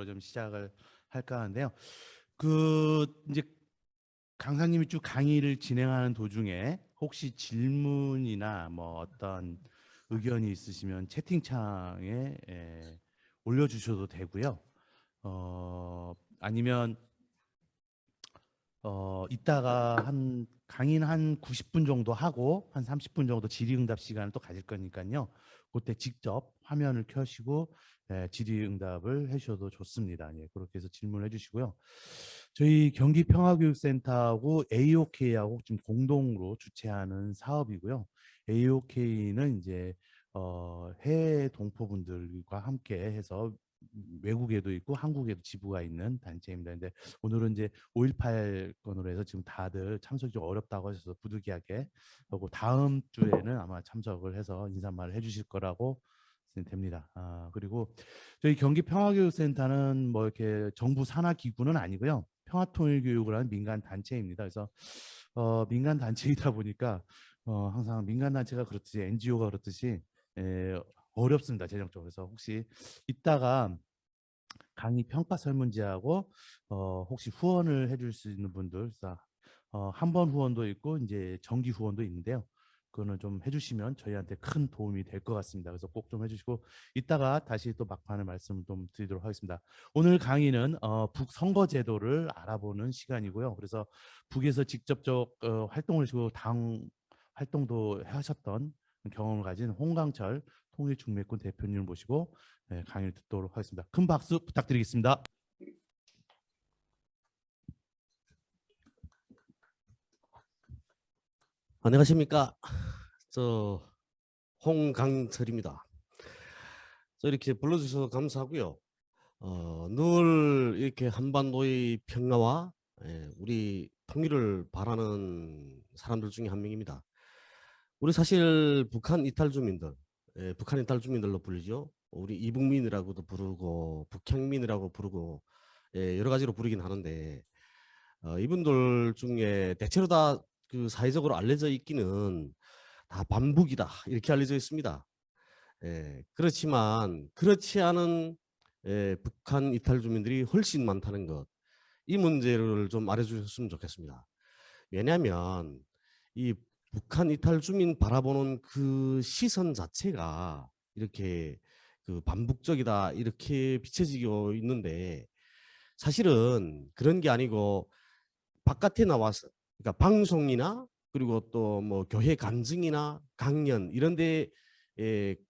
좀 시작을 할까 하는데요. 이제 강사님이 쭉 강의를 진행하는 도중에 혹시 질문이나 뭐 어떤 의견이 있으시면 채팅창에 올려주셔도 되고요. 아니면 이따가 강의는 한 90분 정도 하고 한 30분 정도 질의응답 시간을 또 가질 거니까요. 그때 직접 화면을 켜시고 질의응답을 해주셔도 좋습니다. 예, 그렇게 해서 질문을 해주시고요. 저희 경기평화교육센터하고 AOK하고 지금 공동으로 주최하는 사업이고요. AOK는 이제 해외 동포분들과 함께 해서 외국에도 있고 한국에도 지부가 있는 단체입니다. 근데 오늘은 이제 5.18 건으로 해서 지금 다들 참석이 좀 어렵다고 하셔서 부득이하게 하고 다음 주에는 아마 참석을 해서 인사말을 해주실 거라고 됩니다. 그리고 저희 경기평화교육센터는 뭐 이렇게 정부 산하 기구는 아니고요. 평화통일교육을 하는 민간 단체입니다. 그래서 민간 단체이다 보니까 항상 민간 단체가 그렇듯이 NGO가 그렇듯이 어렵습니다. 재정적으로. 그래서 혹시 이따가 강의 평가 설문지하고 혹시 후원을 해줄 수 있는 분들, 한 번 후원도 있고 이제 정기 후원도 있는데요. 그거는 좀 해주시면 저희한테 큰 도움이 될 것 같습니다. 그래서 꼭 좀 해주시고 이따가 다시 또 막판에 말씀을 좀 드리도록 하겠습니다. 오늘 강의는 북 선거 제도를 알아보는 시간이고요. 그래서 북에서 직접적 활동을 하시고 당 활동도 하셨던 경험을 가진 홍강철 통일중매권 대표님을 모시고 강의를 듣도록 하겠습니다. 큰 박수 부탁드리겠습니다. 안녕하십니까. 저 홍강철입니다. 이렇게 불러주셔서 감사하고요. 늘 이렇게 한반도의 평화와 우리 통일을 바라는 사람들 중에 한 명입니다. 우리 사실 북한 이탈 주민들, 북한 이탈 주민들로 불리죠. 우리 이북민이라고도 부르고 북향민이라고 부르고 여러 가지로 부르긴 하는데 이분들 중에 대체로 다 그 사회적으로 알려져 있기는 다 반북이다 이렇게 알려져 있습니다. 그렇지만 그렇지 않은 북한 이탈 주민들이 훨씬 많다는 것, 이 문제를 좀 알아주셨으면 좋겠습니다. 왜냐하면 이 북한 이탈 주민 바라보는 그 시선 자체가 이렇게 그 반북적이다 이렇게 비춰지고 있는데 사실은 그런 게 아니고 바깥에 나와서 그러니까 방송이나 그리고 또 뭐 교회 간증이나 강연 이런 데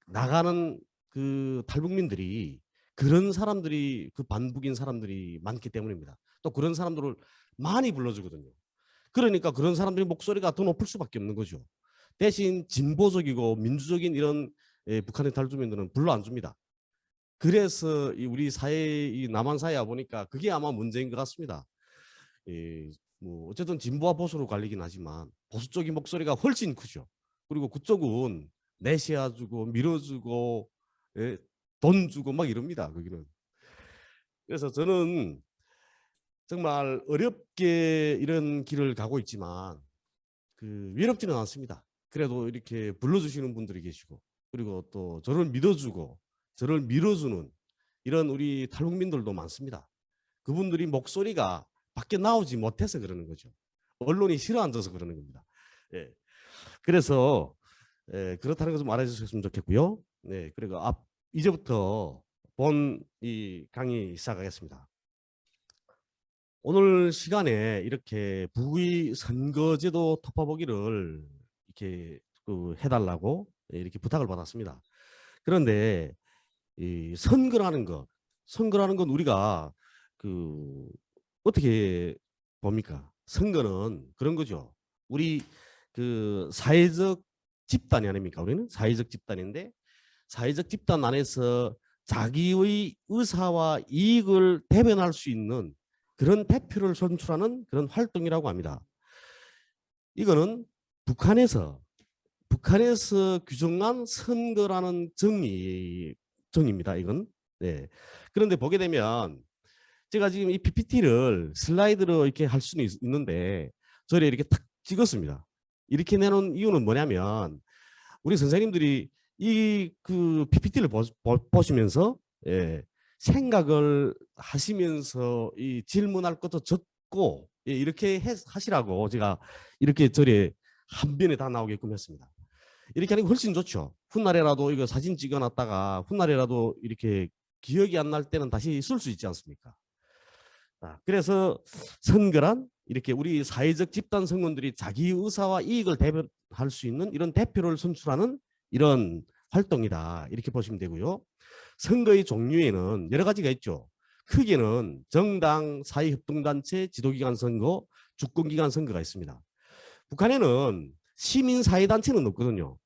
나가는 그 탈북민들이 그런 사람들이 그 반북인 사람들이 많기 때문입니다. 또 그런 사람들을 많이 불러주거든요. 그러니까 그런 사람들의 목소리가 더 높을 수밖에 없는 거죠. 대신 진보적이고 민주적인 이런 북한의 탈북민들은 불러 안 줍니다. 그래서 우리 사회, 이 남한 사회에 보니까 그게 아마 문제인 것 같습니다. 뭐 어쨌든 진보와 보수로 갈리긴 하지만 보수 쪽의 목소리가 훨씬 크죠. 그리고 그쪽은 내세워주고 밀어주고 돈 주고 막 이럽니다. 거기는. 그래서 저는 정말 어렵게 이런 길을 가고 있지만 외롭지는 않습니다. 그래도 이렇게 불러주시는 분들이 계시고 그리고 또 저를 믿어주고 저를 밀어주는 이런 우리 탈북민들도 많습니다. 그분들이 목소리가 밖에 나오지 못해서 그러는 거죠. 언론이 싫어앉아서 그러는 겁니다. 예. 그래서 그렇다는 것을 알아주셨으면 좋겠고요. 네, 그리고 이제부터 본 이 강의 시작하겠습니다. 오늘 시간에 이렇게 북의 선거제도 토파보기를 이렇게 해달라고 이렇게 부탁을 받았습니다. 그런데 이 선거라는 건 우리가 어떻게 봅니까? 선거는 그런 거죠. 우리 사회적 집단이 아닙니까? 우리는 사회적 집단인데 사회적 집단 안에서 자기의 의사와 이익을 대변할 수 있는 그런 대표를 선출하는 그런 활동이라고 합니다. 이거는 북한에서 규정한 선거라는 정의입니다. 이건. 네. 그런데 보게 되면 제가 지금 이 PPT를 슬라이드로 이렇게 할 수는 있는데 저를 이렇게 탁 찍었습니다. 이렇게 내놓은 이유는 뭐냐면 우리 선생님들이 이 PPT를 보시면서 생각을 하시면서 이 질문할 것도 적고 이렇게 하시라고 제가 이렇게 절에 한 변에 다 나오게끔 했습니다. 이렇게 하는 게 훨씬 좋죠. 훗날에라도 이거 사진 찍어놨다가 훗날에라도 이렇게 기억이 안 날 때는 다시 쓸 수 있지 않습니까? 그래서 선거란 이렇게 우리 사회적 집단 성원들이 자기 의사와 이익을 대변할 수 있는 이런 대표를 선출하는 이런 활동이다. 이렇게 보시면 되고요. 선거의 종류에는 여러 가지가 있죠. 크게는 정당, 사회협동단체, 지도기관 선거, 주권기관 선거가 있습니다. 북한에는 시민사회단체는 없거든요.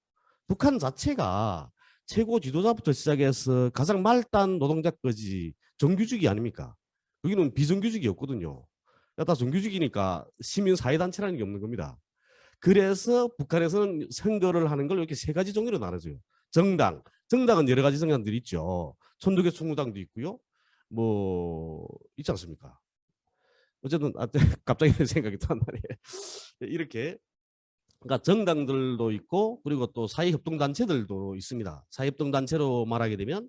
북한 자체가 최고 지도자부터 시작해서 가장 말단 노동자까지 정규직이 아닙니까? 여기는 비정규직이 없거든요. 다 정규직이니까 시민사회단체라는 게 없는 겁니다. 그래서 북한에서는 선거를 하는 걸 이렇게 세 가지 종류로 나눠져요. 정당은 여러 가지 정당들이 있죠. 천주교 총무당도 있고요. 뭐 있지 않습니까? 어쨌든 갑자기 생각이 또 한 말이에요. 이렇게 그러니까 정당들도 있고 그리고 또 사회협동단체들도 있습니다. 사회협동단체로 말하게 되면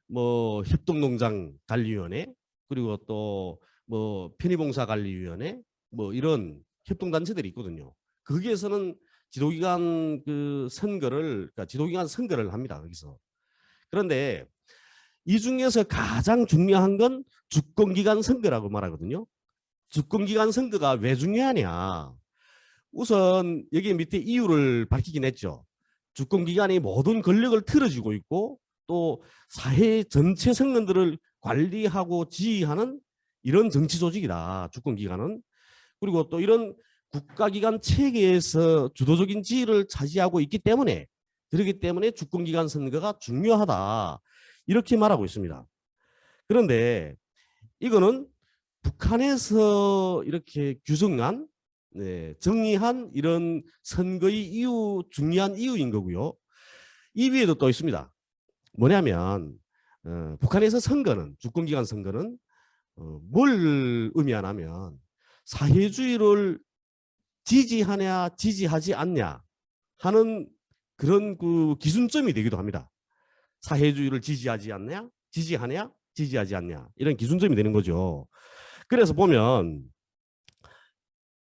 뭐 협동농장관리위원회 그리고 또 뭐 편의봉사관리위원회 뭐 이런 협동단체들이 있거든요. 거기에서는 지도기관 그 선거를 그러니까 지도기관 선거를 합니다. 거기서. 그런데 이 중에서 가장 중요한 건 주권기관 선거라고 말하거든요. 주권기관 선거가 왜 중요하냐? 우선 여기 밑에 이유를 밝히긴 했죠. 주권기관이 모든 권력을 틀어쥐고 있고 또 사회 전체 성원들을 관리하고 지휘하는 이런 정치 조직이다. 주권기관은. 그리고 또 이런 국가기관 체계에서 주도적인 지위를 차지하고 있기 때문에 그렇기 때문에 주권기관 선거가 중요하다. 이렇게 말하고 있습니다. 그런데 이거는 북한에서 이렇게 규정한 정의한 이런 선거의 이유 중요한 이유인 거고요. 이 위에도 또 있습니다. 뭐냐면 북한에서 선거는 주권기관 선거는 뭘 의미하냐면 사회주의를 지지하냐 지지하지 않냐 하는 그런 그 기준점이 되기도 합니다. 사회주의를 지지하지 않냐 지지하냐 지지하지 않냐 이런 기준점이 되는 거죠. 그래서 보면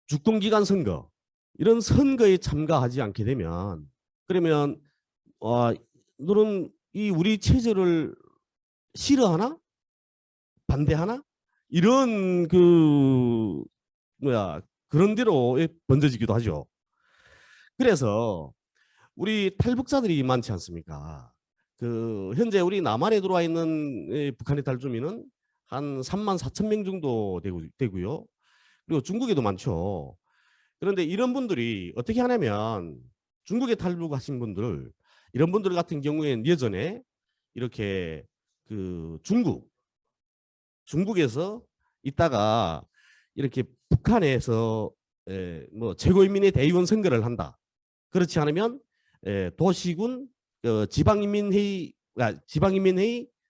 주권기관 선거 이런 선거에 참가하지 않게 되면 그러면 너는 이 우리 체제를 싫어하나 반대하나 이런 그 그런 대로 번져지기도 하죠. 그래서 우리 탈북자들이 많지 않습니까? 그 현재 우리 남한에 들어와 있는 북한의 탈주민은 한 3만 4천 명 정도 되고요. 그리고 중국에도 많죠. 그런데 이런 분들이 어떻게 하냐면 중국에 탈북하신 분들 이런 분들 같은 경우에는 예전에 이렇게 그 중국에서 있다가 이렇게 북한에서 뭐 최고인민의 대의원 선거를 한다. 그렇지 않으면 도시군 지방인민회의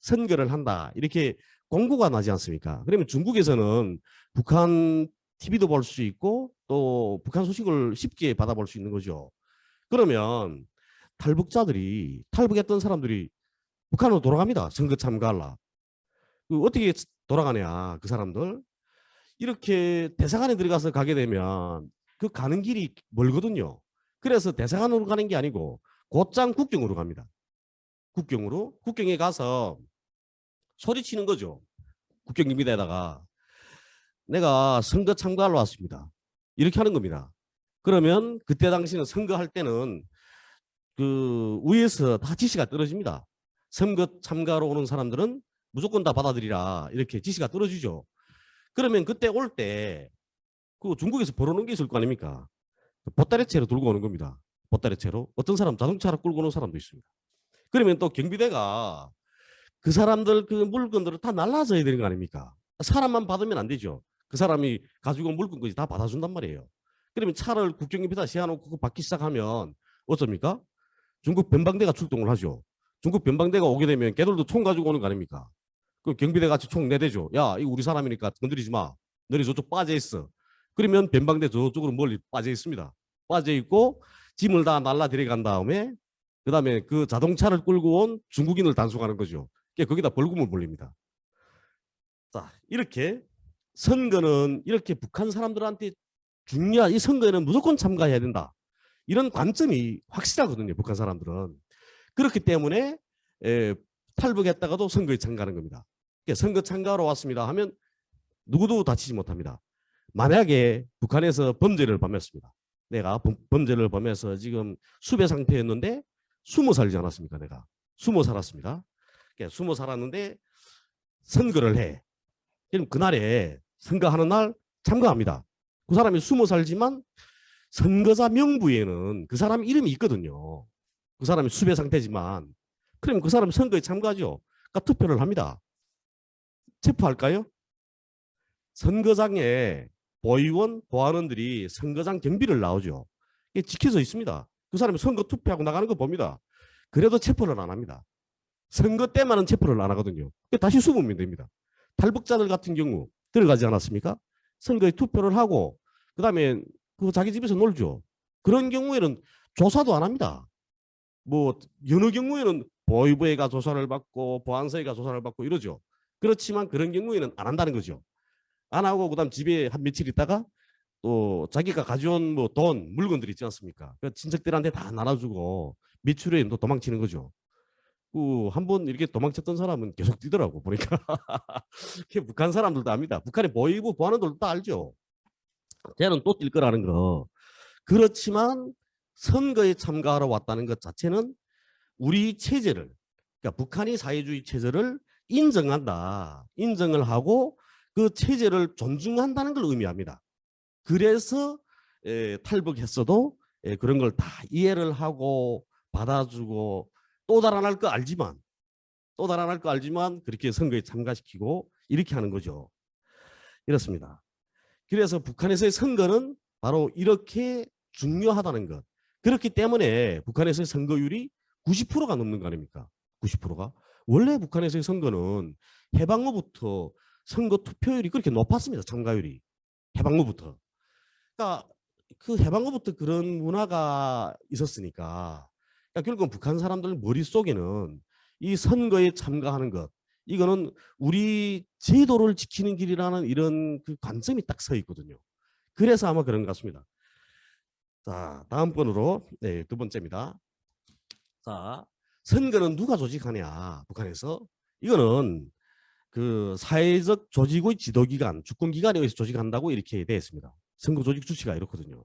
선거를 한다. 이렇게 공고가 나지 않습니까? 그러면 중국에서는 북한 TV도 볼 수 있고 또 북한 소식을 쉽게 받아볼 수 있는 거죠. 그러면 탈북했던 사람들이 북한으로 돌아갑니다. 선거 참가하려. 어떻게 돌아가냐 그 사람들. 이렇게 대사관에 들어가서 가게 되면 그 가는 길이 멀거든요. 그래서 대사관으로 가는 게 아니고 곧장 국경으로 갑니다. 국경에 가서 소리치는 거죠. 국경기비대에다가 내가 선거 참가하러 왔습니다. 이렇게 하는 겁니다. 그러면 그때 당시는 선거할 때는 그 위에서 다 지시가 떨어집니다. 선거 참가로 오는 사람들은 무조건 다 받아들이라 이렇게 지시가 떨어지죠. 그러면 그때 올 때 그 중국에서 벌어놓은 게 있을 거 아닙니까? 보따리채로 들고 오는 겁니다. 보따리채로. 어떤 사람 자동차로 끌고 오는 사람도 있습니다. 그러면 또 경비대가 그 사람들 그 물건들을 다 날라줘야 되는 거 아닙니까? 사람만 받으면 안 되죠. 그 사람이 가지고 온 물건까지 다 받아준단 말이에요. 그러면 차를 국경에다 세워놓고 받기 시작하면 어쩝니까? 중국 변방대가 출동을 하죠. 중국 변방대가 오게 되면 걔들도 총 가지고 오는 거 아닙니까? 그 경비대 같이 총 내대죠. 야, 이거 우리 사람이니까 건드리지 마. 너네 저쪽 빠져 있어. 그러면 변방대 저쪽으로 멀리 빠져 있습니다. 빠져 있고 짐을 다 날라 데려간 다음에 그다음에 그 자동차를 끌고 온 중국인을 단속하는 거죠. 거기다 벌금을 물립니다. 자, 이렇게 선거는 이렇게 북한 사람들한테 이 선거에는 무조건 참가해야 된다. 이런 관점이 확실하거든요. 북한 사람들은. 그렇기 때문에 탈북했다가도 선거에 참가하는 겁니다. 그러니까 선거 참가하러 왔습니다 하면 누구도 다치지 못합니다. 만약에 북한에서 범죄를 범했습니다. 내가 범죄를 범해서 지금 수배 상태였는데 숨어 살지 않았습니까? 내가 숨어 살았습니다. 그러니까 숨어 살았는데 선거를 해. 그럼 그날에 선거하는 날 참가합니다. 그 사람이 숨어 살지만 선거자 명부에는 그 사람 이름이 있거든요. 그 사람이 수배 상태지만 그럼 그 사람이 선거에 참가하죠. 그러니까 투표를 합니다. 체포할까요? 선거장에 보위원, 보안원들이 선거장 경비를 나오죠. 이게 지켜져 있습니다. 그 사람이 선거 투표하고 나가는 거 봅니다. 그래도 체포를 안 합니다. 선거 때만은 체포를 안 하거든요. 다시 수부면 됩니다. 탈북자들 같은 경우 들어가지 않았습니까? 선거에 투표를 하고 그다음에 그 자기 집에서 놀죠. 그런 경우에는 조사도 안 합니다. 뭐 어느 경우에는 보위부에가 조사를 받고 보안서에가 조사를 받고 이러죠. 그렇지만 그런 경우에는 안 한다는 거죠. 안 하고 그다음 집에 한 며칠 있다가 또 자기가 가져온 뭐 돈, 물건들 있지 않습니까? 그 친척들한테 다 나눠주고 미추리에 또 도망치는 거죠. 한번 이렇게 도망쳤던 사람은 계속 뛰더라고 보니까. 북한 사람들도 압니다. 북한의 보위부 보안원들도 다 알죠. 쟤는 또 뛸 거라는 거. 그렇지만 선거에 참가하러 왔다는 것 자체는 우리 체제를, 그러니까 북한이 사회주의 체제를 인정한다. 인정을 하고 그 체제를 존중한다는 걸 의미합니다. 그래서 탈북했어도 그런 걸 다 이해를 하고 받아주고 또 달아날 거 알지만 그렇게 선거에 참가시키고 이렇게 하는 거죠. 이렇습니다. 그래서 북한에서의 선거는 바로 이렇게 중요하다는 것. 그렇기 때문에 북한에서의 선거율이 90%가 넘는 거 아닙니까? 90%가. 원래 북한에서의 선거는 해방 후부터 선거 투표율이 그렇게 높았습니다. 참가율이. 해방 후부터. 그러니까 그 해방 후부터 그런 문화가 있었으니까 그러니까 결국은 북한 사람들 머릿속에는 이 선거에 참가하는 것 이거는 우리 제도를 지키는 길이라는 이런 그 관점이 딱 서 있거든요. 그래서 아마 그런 것 같습니다. 자, 다음 번으로 두 번째입니다. 자, 선거는 누가 조직하냐 북한에서 이거는 그 사회적 조직의 지도기관, 주권기관에 의해서 조직한다고 이렇게 되어 있습니다. 선거 조직 주체가 이렇거든요.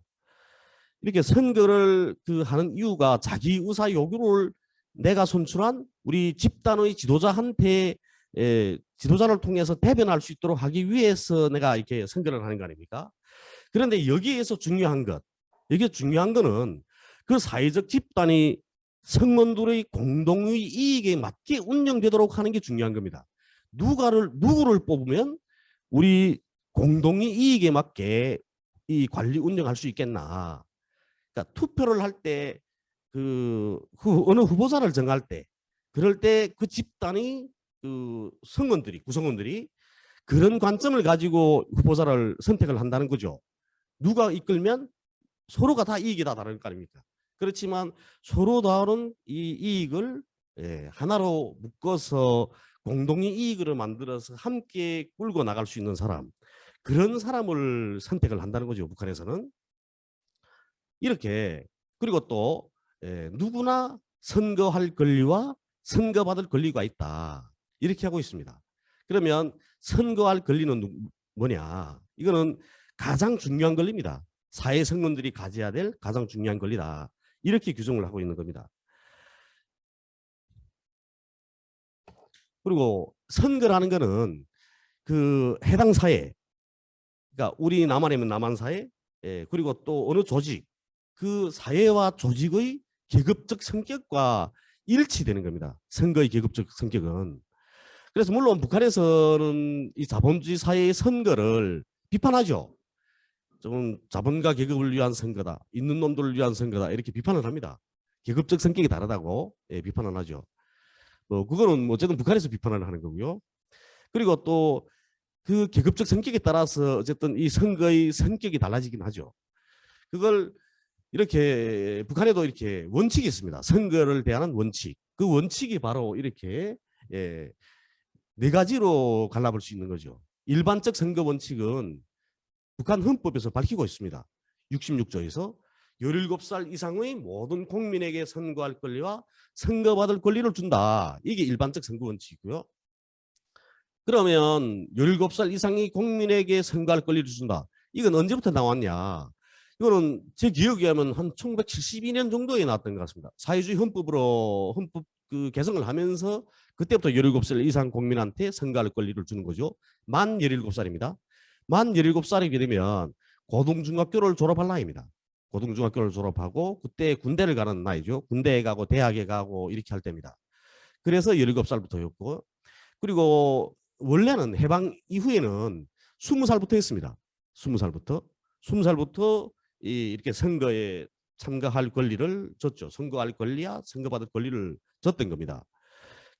이렇게 선거를 하는 이유가 자기 의사 요구를 내가 선출한 우리 집단의 지도자한테 지도자를 통해서 대변할 수 있도록 하기 위해서 내가 이렇게 선거를 하는 거 아닙니까? 그런데 여기에서 중요한 것, 여기 중요한 거는 그 사회적 집단이 성원들의 공동의 이익에 맞게 운영되도록 하는 게 중요한 겁니다. 누구를 뽑으면 우리 공동의 이익에 맞게 이 관리 운영할 수 있겠나. 그러니까 투표를 할 때 어느 후보자를 정할 때 그럴 때 그 집단이 그 구성원들이 그런 관점을 가지고 후보자를 선택을 한다는 거죠. 누가 이끌면 서로가 다 이익이 다 다를 거 아닙니까? 그렇지만 서로 다른 이 이익을 하나로 묶어서 공동의 이익을 만들어서 함께 끌고 나갈 수 있는 사람, 그런 사람을 선택을 한다는 거죠. 북한에서는. 이렇게 그리고 또 누구나 선거할 권리와 선거받을 권리가 있다. 이렇게 하고 있습니다. 그러면 선거할 권리는 뭐냐? 이거는 가장 중요한 권리입니다. 사회 성원들이 가져야 될 가장 중요한 권리다. 이렇게 규정을 하고 있는 겁니다. 그리고 선거라는 거는 그 해당 사회, 그러니까 우리 남한이면 남한 사회, 그리고 또 어느 조직, 그 사회와 조직의 계급적 성격과 일치되는 겁니다. 선거의 계급적 성격은. 그래서 물론 북한에서는 이 자본주의 사회의 선거를 비판하죠. 좀 자본가 계급을 위한 선거다, 있는 놈들을 위한 선거다 이렇게 비판을 합니다. 계급적 성격이 다르다고 비판을 하죠. 그거는 어쨌든 북한에서 비판을 하는 거고요. 그리고 또 그 계급적 성격에 따라서 어쨌든 이 선거의 성격이 달라지긴 하죠. 그걸 이렇게 북한에도 이렇게 원칙이 있습니다. 선거를 대하는 원칙. 그 원칙이 바로 이렇게 네 가지로 갈라볼 수 있는 거죠. 일반적 선거 원칙은 북한 헌법에서 밝히고 있습니다. 66조에서 17살 이상의 모든 국민에게 선거할 권리와 선거받을 권리를 준다. 이게 일반적 선거 원칙이고요. 그러면 17살 이상의 국민에게 선거할 권리를 준다. 이건 언제부터 나왔냐? 이거는 제 기억에 하면 한 1972년 정도에 나왔던 것 같습니다. 사회주의 헌법으로 헌법 그 개정을 하면서 그때부터 17살 이상 국민한테 선거할 권리를 주는 거죠. 만 17살입니다. 만 17살이 되면 고등중학교를 졸업할 나이입니다. 고등중학교를 졸업하고 그때 군대를 가는 나이죠. 군대에 가고 대학에 가고 이렇게 할 때입니다. 그래서 17살부터였고 그리고 원래는 해방 이후에는 20살부터 했습니다. 20살부터. 20살부터 이렇게 선거에 참가할 권리를 줬죠. 선거할 권리야 선거받을 권리를 줬던 겁니다.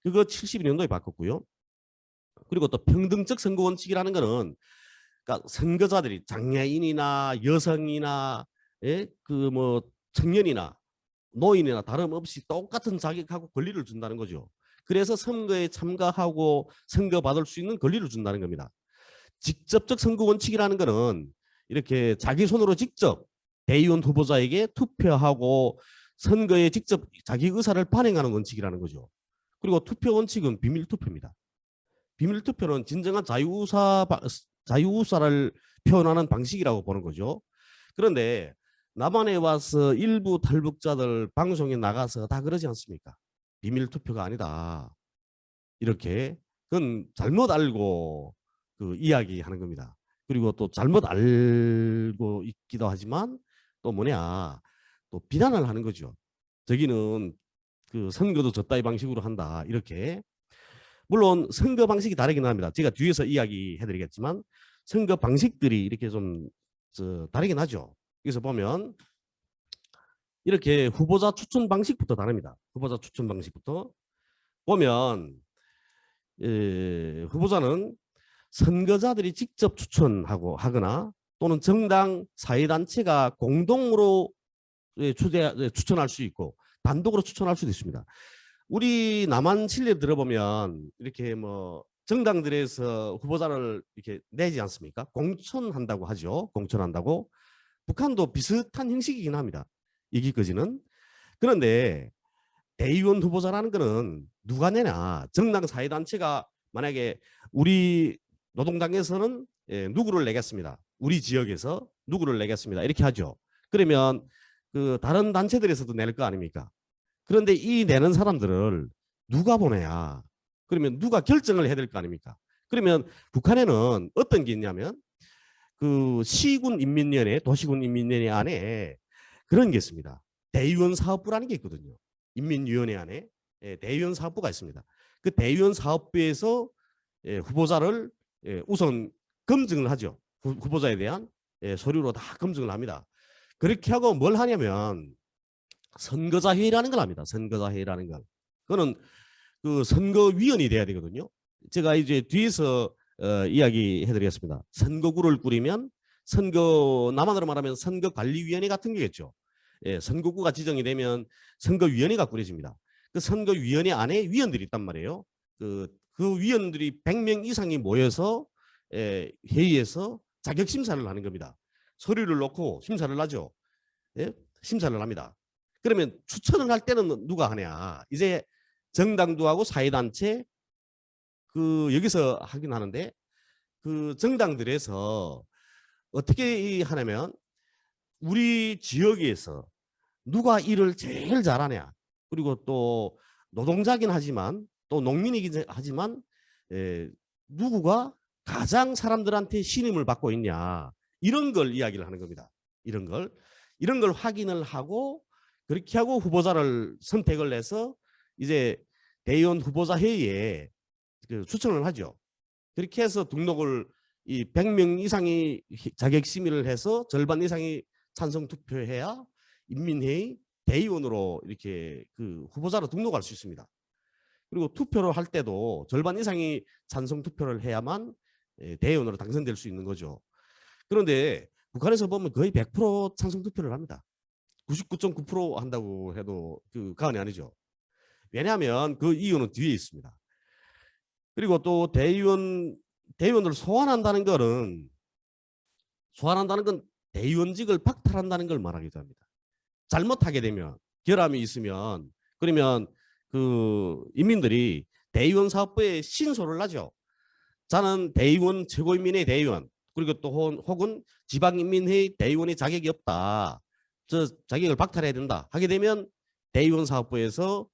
그거 72년도에 바꿨고요. 그리고 또 평등적 선거 원칙이라는 거는 그러니까 선거자들이 장애인이나 여성이나 예? 그 뭐 청년이나 노인이나 다름없이 똑같은 자격하고 권리를 준다는 거죠. 그래서 선거에 참가하고 선거받을 수 있는 권리를 준다는 겁니다. 직접적 선거 원칙이라는 거는 이렇게 자기 손으로 직접 대의원 후보자에게 투표하고 선거에 직접 자기 의사를 반영하는 원칙이라는 거죠. 그리고 투표 원칙은 비밀 투표입니다. 비밀 투표는 진정한 자유의사를 표현하는 방식이라고 보는 거죠. 그런데 남한에 와서 일부 탈북자들 방송에 나가서 다 그러지 않습니까? 비밀 투표가 아니다. 이렇게 그건 잘못 알고 그 이야기하는 겁니다. 그리고 또 잘못 알고 있기도 하지만 또 뭐냐 또 비난을 하는 거죠. 저기는 그 선거도 저따위 방식으로 한다. 이렇게 물론 선거 방식이 다르긴 합니다. 제가 뒤에서 이야기해드리겠지만 선거 방식들이 이렇게 좀 다르긴 하죠. 여기서 보면 이렇게 후보자 추천 방식부터 다릅니다. 후보자 추천 방식부터 보면 후보자는 선거자들이 직접 추천하고 하거나 또는 정당 사회단체가 공동으로 추천할 수 있고 단독으로 추천할 수도 있습니다. 우리 남한 칠레 들어보면 이렇게 뭐 정당들에서 후보자를 이렇게 내지 않습니까? 공천한다고 하죠. 공천한다고. 북한도 비슷한 형식이긴 합니다. 이기까지는. 그런데 대의원 후보자라는 거는 누가 내냐. 정당 사회단체가 만약에 우리 노동당에서는 누구를 내겠습니다. 우리 지역에서 누구를 내겠습니다. 이렇게 하죠. 그러면 그 다른 단체들에서도 낼 거 아닙니까? 그런데 이 내는 사람들을 누가 보내야? 그러면 누가 결정을 해야 될 거 아닙니까? 그러면 북한에는 어떤 게 있냐면 그 시군 인민위원회, 도시군 인민위원회 안에 그런 게 있습니다. 대의원 사업부라는 게 있거든요. 인민위원회 안에 대의원 사업부가 있습니다. 그 대의원 사업부에서 후보자를 우선 검증을 하죠. 후보자에 대한 서류로 다 검증을 합니다. 그렇게 하고 뭘 하냐면 선거자 회의라는 걸 합니다. 선거자 회의라는 걸. 그거는 그 선거위원이 돼야 되거든요. 제가 이제 뒤에서 이야기해드리겠습니다. 선거구를 꾸리면 남한으로 말하면 선거관리위원회 같은 게겠죠. 선거구가 지정이 되면 선거위원회가 꾸려집니다. 그 선거위원회 안에 위원들이 있단 말이에요. 그 위원들이 100명 이상이 모여서 회의에서 자격심사를 하는 겁니다. 서류를 놓고 심사를 하죠. 심사를 합니다. 그러면 추천을 할 때는 누가 하냐? 이제 정당도 하고 사회단체 그 여기서 하긴 하는데 그 정당들에서 어떻게 하냐면 우리 지역에서 누가 일을 제일 잘하냐 그리고 또 노동자긴 하지만 또 농민이긴 하지만 누구가 가장 사람들한테 신임을 받고 있냐 이런 걸 이야기를 하는 겁니다. 이런 걸 확인을 하고 그렇게 하고 후보자를 선택을 해서 이제 대의원 후보자 회의에 그 추천을 하죠. 그렇게 해서 등록을 이 100명 이상이 자격 심의를 해서 절반 이상이 찬성 투표해야 인민회의 대의원으로 이렇게 그 후보자로 등록할 수 있습니다. 그리고 투표를 할 때도 절반 이상이 찬성 투표를 해야만 대의원으로 당선될 수 있는 거죠. 그런데 북한에서 보면 거의 100% 찬성 투표를 합니다. 99.9% 한다고 해도 그 가언이 아니죠. 왜냐하면 그 이유는 뒤에 있습니다. 그리고 또 대의원을 소환한다는 건 대의원직을 박탈한다는 걸 말하기도 합니다. 잘못하게 되면 결함이 있으면 그러면 그 인민들이 대의원 사업부에 신소를 하죠. 저는 대의원 최고인민회 대의원 그리고 또 혹은 지방인민회의 대의원의 자격이 없다. 저 자격을 박탈해야 된다. 하게 되면 대의원 사업부에서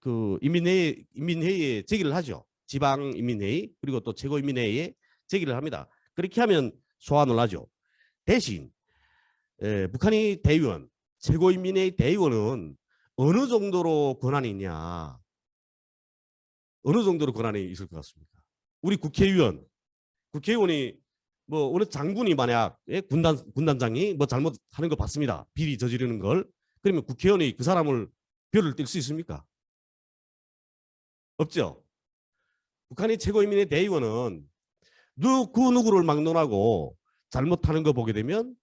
그 인민회의에 제기를 하죠. 지방인민회의 그리고 또 최고인민회의에 제기를 합니다. 그렇게 하면 소환을 하죠. 대신 북한의 대의원, 최고인민회의 대의원은 어느 정도로 권한이 있냐? 어느 정도로 권한이 있을 것 같습니까? 우리 국회의원이 뭐 어느 장군이 만약 군단장이 뭐 잘못하는 거 봤습니다. 비리 저지르는 걸. 그러면 국회의원이 그 사람을 별을 뗄 수 있습니까? 없죠. 북한의 최고인민회 대의원은 그 누구를 막론하고 잘못하는 거 보게 되면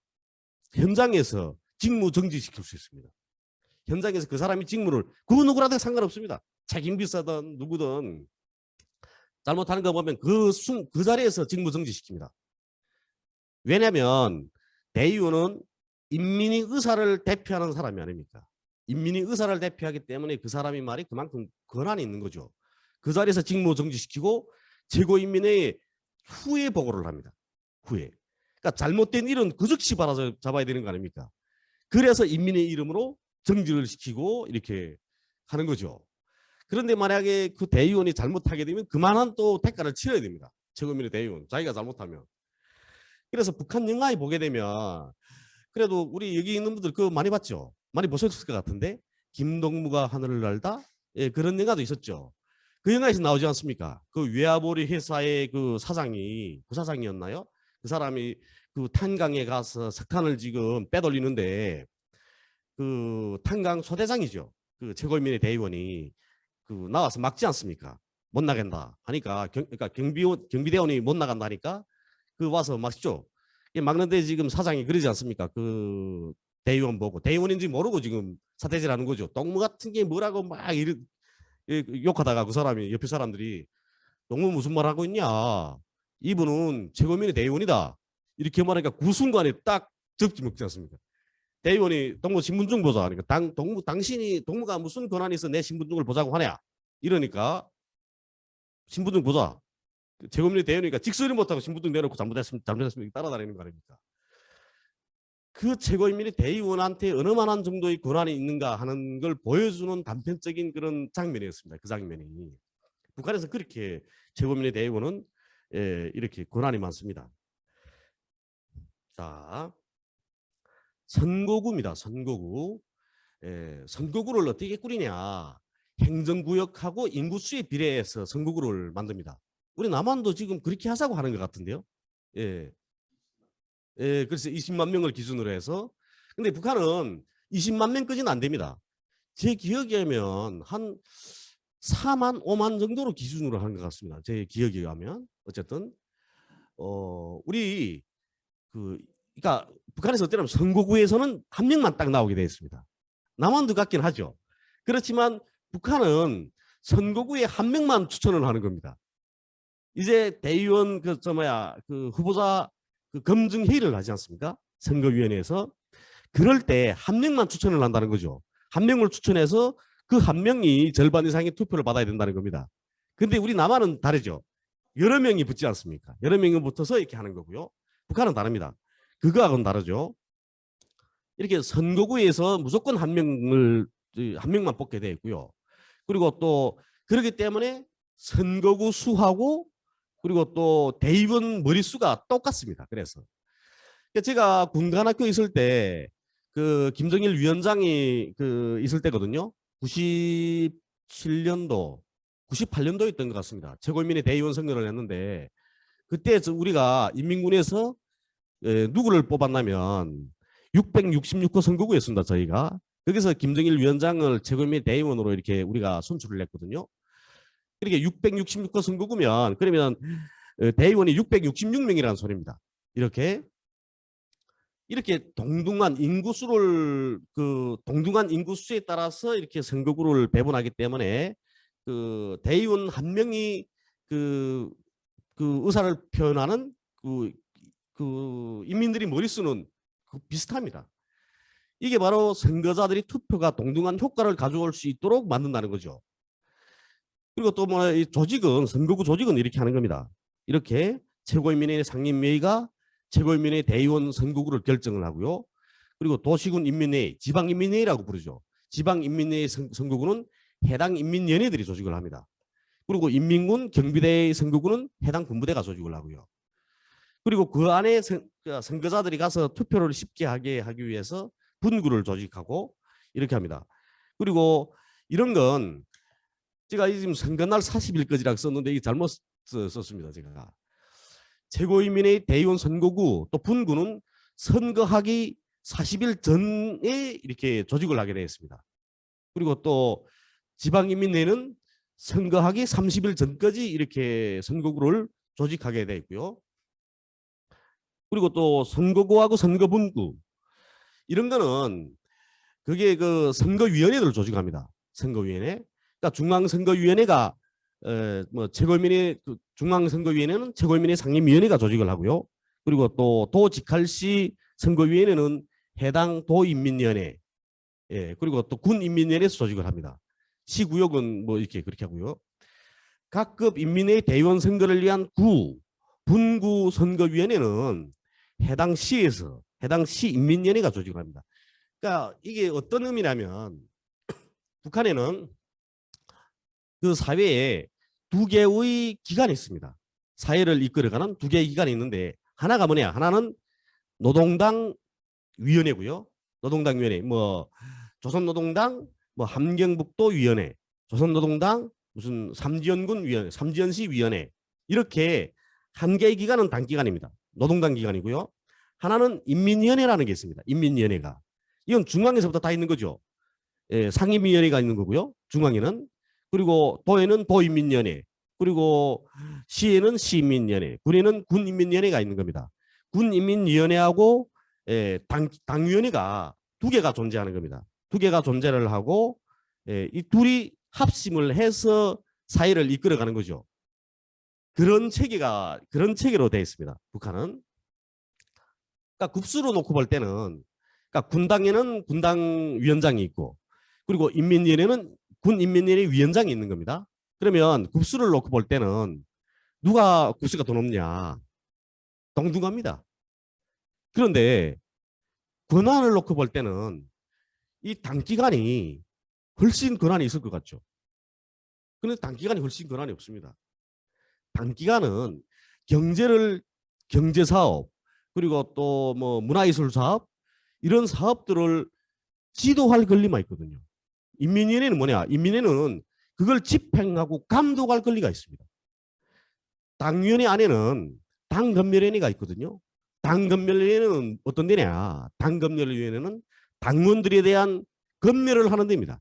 현장에서 직무 정지시킬 수 있습니다. 현장에서 그 사람이 직무를 그 누구라도 상관없습니다. 책임 비서든 누구든 잘못하는 거 보면 그 자리에서 직무 정지시킵니다. 왜냐하면 대의원은 인민의 의사를 대표하는 사람이 아닙니까? 인민의 의사를 대표하기 때문에 그 사람의 말이 그만큼 권한이 있는 거죠. 그 자리에서 직무 정지시키고 최고인민회의 후에 보고를 합니다. 후에. 그러니까 잘못된 일은 그 즉시 잡아야 되는 거 아닙니까? 그래서 인민의 이름으로 정지를 시키고 이렇게 하는 거죠. 그런데 만약에 그 대의원이 잘못하게 되면 그만한 또 대가를 치러야 됩니다. 최고인민회 대의원 자기가 잘못하면. 그래서 북한 영화에 보게 되면 그래도 우리 여기 있는 분들 그거 많이 봤죠. 많이 보셨을 것 같은데 김동무가 하늘을 날다 그런 영화도 있었죠. 그 영화에서 나오지 않습니까? 그 외화보리 회사의 그 사장이 부사장이었나요? 그 사람이 그 탄강에 가서 석탄을 지금 빼돌리는데 그 탄강 소대장이죠. 그 최고인민회 대의원이 그 나와서 막지 않습니까? 못 나간다 하니까 그러니까 경비대원이 못 나간다 하니까 그 와서 막죠. 막는데 지금 사장이 그러지 않습니까? 그 대의원 보고 대의원인지 모르고 지금 사태질하는 거죠. 똥무 같은 게 뭐라고 막 욕하다가 그 사람이 옆에 사람들이 똥무 무슨 말 하고 있냐? 이분은 최고인민회 대의원이다. 이렇게 말하니까 그 순간에 딱 접지 먹지 않습니까? 대의원이 동무 신분증 보자 하니까 당신이 동무가 무슨 권한이 있어 내 신분증을 보자고 하냐 이러니까 신분증 보자. 최고인민회 대의원이니까 직설이 못하고 신분증 내놓고 잘못했습니다 따라다니는 거 아닙니까? 그 최고인민회 대의원한테 어느 만한 정도의 권한이 있는가 하는 걸 보여주는 단편적인 그런 장면이었습니다. 그 장면이 북한에서 그렇게 최고인민회 대의원은 이렇게 권한이 많습니다. 자, 선거구입니다. 선거구. 선거구를 어떻게 꾸리냐. 행정구역하고 인구수에 비례해서 선거구를 만듭니다. 우리 남한도 지금 그렇게 하자고 하는 것 같은데요. 그래서 20만 명을 기준으로 해서. 근데 북한은 20만 명까지는 안 됩니다. 제 기억에 하면 한 4만, 5만 정도로 기준으로 하는 것 같습니다. 제 기억에 하면. 어쨌든, 우리 그러니까 북한에서 어쩌면 선거구에서는 한 명만 딱 나오게 되어 있습니다. 남한도 같긴 하죠. 그렇지만 북한은 선거구에 한 명만 추천을 하는 겁니다. 이제 대의원 그 후보자 그 검증 회의를 하지 않습니까? 선거위원회에서 그럴 때 한 명만 추천을 한다는 거죠. 한 명을 추천해서 그 한 명이 절반 이상의 투표를 받아야 된다는 겁니다. 근데 우리 남한은 다르죠. 여러 명이 붙지 않습니까? 여러 명이 붙어서 이렇게 하는 거고요. 북한은 다릅니다. 그거하고는 다르죠. 이렇게 선거구에서 무조건 한 명만 뽑게 되어 있고요. 그리고 또 그렇기 때문에 선거구 수하고 그리고 또 대의원 머릿수가 똑같습니다. 그래서 제가 군관학교 있을 때 그 김정일 위원장이 그 있을 때거든요. 97년도, 98년도였던 것 같습니다. 최고인민회 대의원 선거를 했는데 그때 우리가 인민군에서 누구를 뽑았냐면 666호 선거구였습니다. 저희가 거기서 김정일 위원장을 최고인민회 대의원으로 이렇게 우리가 선출을 했거든요. 이렇게 666호 선거구면 그러면 대의원이 666명이라는 소리입니다. 이렇게 동등한 인구수를 동등한 인구수에 따라서 이렇게 선거구를 배분하기 때문에 그 대의원 한 명이 그 의사를 표현하는 그 인민들이 머리 쓰는 비슷합니다. 이게 바로 선거자들이 투표가 동등한 효과를 가져올 수 있도록 만든다는 거죠. 그리고 또 뭐 이 조직은 선거구 조직은 이렇게 하는 겁니다. 이렇게 최고인민회의 상임위가 최고인민회의 대의원 선거구를 결정을 하고요. 그리고 도시군 인민회의, 지방인민회의라고 부르죠. 지방인민회의 선거구는 해당 인민위원회들이 조직을 합니다. 그리고 인민군 경비대의 선거구는 해당 군부대가 조직을 하고요. 그리고 그 안에 선거자들이 가서 투표를 쉽게 하게 하기 위해서 분구를 조직하고 이렇게 합니다. 그리고 이런 건 제가 지금 선거날 40일까지라고 썼는데 이게 잘못 썼습니다. 제가 최고인민회의 대의원 선거구 또 분구는 선거하기 40일 전에 이렇게 조직을 하게 되어 있습니다. 그리고 또 지방인민회는 선거하기 30일 전까지 이렇게 선거구를 조직하게 되어 있고요. 그리고 또 선거구하고 선거분구 이런 거는 그게 그 선거위원회를 조직합니다. 선거위원회. 그러니까 중앙선거위원회가 뭐 최고인민회 중앙선거위원회는 최고인민회 상임위원회가 조직을 하고요. 그리고 또 도직할시 선거위원회는 해당 도인민위원회, 예, 그리고 또 군인민위원회에서 조직을 합니다. 시구역은 뭐 이렇게 그렇게 하고요. 각급 인민회의 대의원 선거를 위한 분구 선거위원회는 해당 시에서 해당 시 인민위원회가 조직을 합니다. 그러니까 이게 어떤 의미냐면 북한에는 그 사회에 두 개의 기관이 있습니다. 사회를 이끌어가는 두 개의 기관이 있는데 하나가 뭐냐? 하나는 노동당 위원회고요. 노동당 위원회 뭐 조선노동당 뭐 함경북도 위원회, 조선노동당 무슨 삼지연군 위원회, 삼지연시 위원회 이렇게 한 개의 기관은 단기관입니다. 노동당 기관이고요. 하나는 인민위원회라는 게 있습니다. 인민위원회가 이건 중앙에서부터 다 있는 거죠. 예, 상임위원회가 있는 거고요. 중앙에는 그리고 도에는 도인민위원회 그리고 시에는 시인민위원회, 군에는 군인민위원회가 있는 겁니다. 군인민위원회하고 예, 당위원회가 두 개가 존재하는 겁니다. 두 개가 존재를 하고 예, 이 둘이 합심을 해서 사회를 이끌어가는 거죠. 그런 체계로 되어 있습니다. 북한은. 그러니까 국수로 놓고 볼 때는 그러니까 군당에는 군당 위원장이 있고 그리고 인민위원회는 군인민위원회 위원장이 있는 겁니다. 그러면 국수를 놓고 볼 때는 누가 국수가 더 높냐? 동등합니다. 그런데 권한을 놓고 볼 때는 이 단기간이 훨씬 권한이 있을 것 같죠. 그런데 단기간이 훨씬 권한이 없습니다. 단기간은 경제사업 그리고 또 뭐 문화예술 사업 이런 사업들을 지도할 권리만 있거든요. 인민위원회는 뭐냐? 인민위원회는 그걸 집행하고 감독할 권리가 있습니다. 당위원회 안에는 당검열위원회가 있거든요. 당검열위원회는 어떤 데냐? 당검열위원회는 당원들에 대한 검열을 하는 데입니다.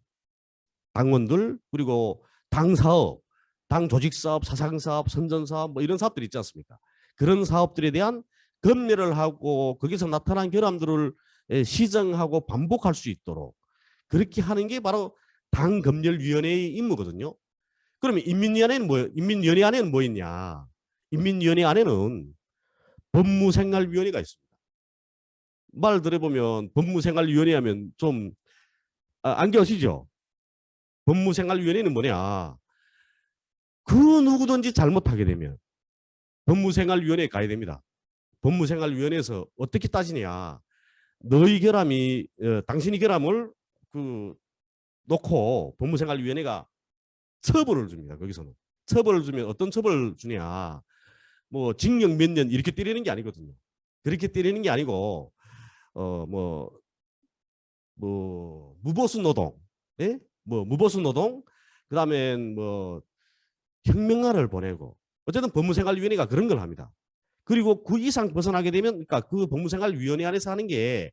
당원들 그리고 당사업, 당 조직사업, 사상사업, 선전사업 뭐 이런 사업들이 있지 않습니까? 그런 사업들에 대한 검열을 하고 거기서 나타난 결함들을 시정하고 반복할 수 있도록 그렇게 하는 게 바로 당검열위원회의 임무거든요. 그러면 인민위원회 안에는 뭐 있냐? 인민위원회 안에는 법무생활위원회가 있습니다. 말 들어보면 법무생활위원회 하면 좀 안겨오시죠? 법무생활위원회는 뭐냐? 그 누구든지 잘못하게 되면 법무생활위원회에 가야 됩니다. 법무생활위원회에서 어떻게 따지냐? 너희 결함이 당신이 결함을 놓고 법무생활위원회가 처벌을 줍니다. 거기서는 처벌을 주면 어떤 처벌을 주냐? 뭐 징역 몇 년 이렇게 때리는 게 아니거든요. 그렇게 때리는 게 아니고 뭐 무보수 노동, 예? 뭐 무보수 노동, 그다음에 뭐 혁명화를 보내고 어쨌든 법무생활위원회가 그런 걸 합니다. 그리고 그 이상 벗어나게 되면 그러니까 그 법무생활위원회 안에서 하는 게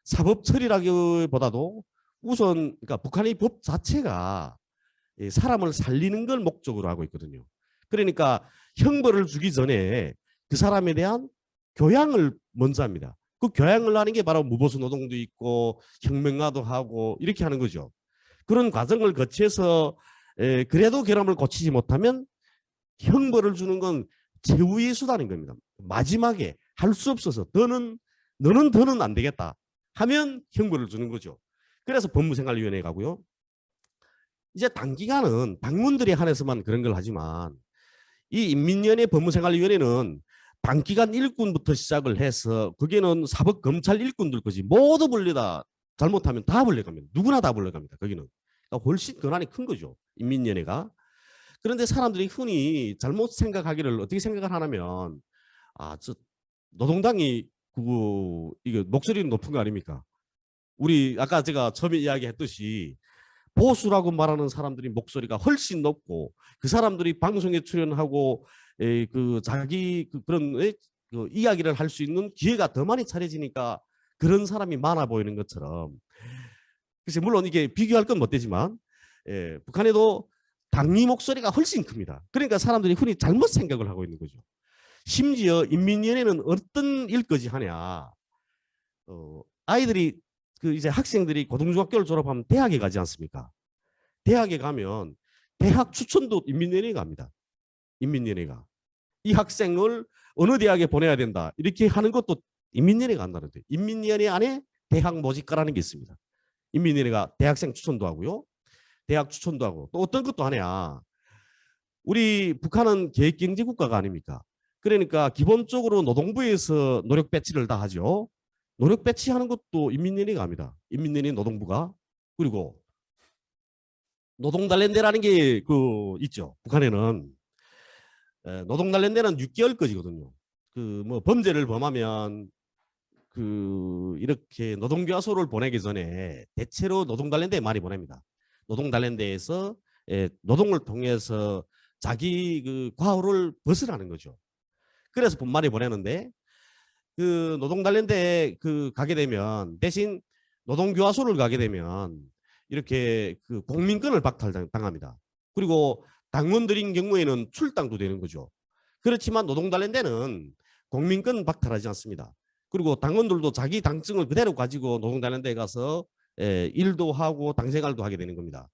사법 처리라기보다도 우선 그러니까 북한의 법 자체가 사람을 살리는 걸 목적으로 하고 있거든요. 그러니까 형벌을 주기 전에 그 사람에 대한 교양을 먼저 합니다. 그 교양을 하는 게 바로 무보수 노동도 있고 혁명화도 하고 이렇게 하는 거죠. 그런 과정을 거쳐서 그래도 결함을 고치지 못하면 형벌을 주는 건 최후의 수단인 겁니다. 마지막에 할 수 없어서 너는 더는 안 되겠다 하면 형벌을 주는 거죠. 그래서 법무생활위원회에 가고요. 이제 단기간은 당문들에 한해서만 그런 걸 하지만 이 인민위원회 법무생활위원회는 단기간 일꾼부터 시작을 해서 거기는 사법검찰 일꾼들까지 모두 불려다 잘못하면 다 불려갑니다. 누구나 다 불려갑니다. 거기는. 그러니까 훨씬 권한이 큰 거죠. 인민위원회가. 그런데 사람들이 흔히 잘못 생각하기를 어떻게 생각을 하냐면 저 노동당이 이거 목소리는 높은 거 아닙니까? 우리 아까 제가 처음에 이야기했듯이 보수라고 말하는 사람들이 목소리가 훨씬 높고 그 사람들이 방송에 출연하고 자기 그런 그 이야기를 할 수 있는 기회가 더 많이 차려지니까 그런 사람이 많아 보이는 것처럼 글쎄 물론 이게 비교할 건 못 되지만 북한에도 당리 목소리가 훨씬 큽니다. 그러니까 사람들이 흔히 잘못 생각을 하고 있는 거죠. 심지어 인민위원회는 어떤 일까지 하냐. 아이들이 이제 학생들이 고등중학교를 졸업하면 대학에 가지 않습니까? 대학에 가면 대학 추천도 인민위원회가 합니다. 인민위원회가. 이 학생을 어느 대학에 보내야 된다. 이렇게 하는 것도 인민위원회가 한다는데 인민위원회 안에 대학 모집과라는 게 있습니다. 인민위원회가 대학생 추천도 하고요. 대학 추천도 하고 또 어떤 것도 하냐. 우리 북한은 계획경제국가가 아닙니까? 그러니까 기본적으로 노동부에서 노력 배치를 다 하죠. 노력 배치하는 것도 인민위원회가 합니다. 인민위원회 노동부가. 그리고 노동단련대라는 게 있죠. 북한에는 노동단련대는 6개월까지거든요. 뭐 범죄를 범하면 이렇게 노동교화소를 보내기 전에 대체로 노동단련대에 많이 보냅니다. 노동단련대에서 노동을 통해서 자기 과오를 벗어나는 거죠. 그래서 많이 보내는데 노동단련대에 가게 되면 대신 노동교화소를 가게 되면 이렇게 공민권을 박탈당합니다. 그리고 당원들인 경우에는 출당도 되는 거죠. 그렇지만 노동단련대는 공민권 박탈하지 않습니다. 그리고 당원들도 자기 당증을 그대로 가지고 노동단련대에 가서 일도 하고 당생활도 하게 되는 겁니다.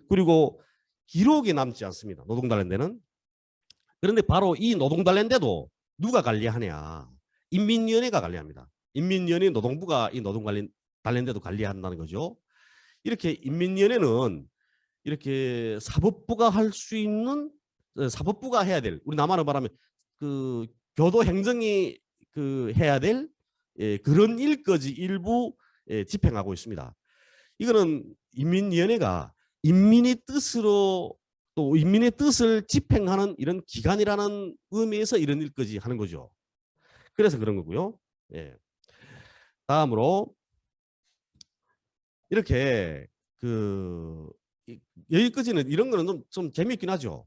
그리고 기록이 남지 않습니다. 노동단련대는. 그런데 바로 이 노동단련대도 누가 관리하냐. 인민위원회가 관리합니다. 인민위원회 노동부가 이 노동단련대도 관리한다는 거죠. 이렇게 인민위원회는 이렇게 사법부가 할 수 있는 사법부가 해야 될 우리 남한으로 말하면 교도행정이 해야 될 그런 일까지 일부 집행하고 있습니다. 이거는 인민위원회가 인민의 뜻으로 또 인민의 뜻을 집행하는 이런 기관이라는 의미에서 이런 일까지 하는 거죠. 그래서 그런 거고요. 다음으로 이렇게 여기까지는 이런 거는 좀 재미있긴 하죠.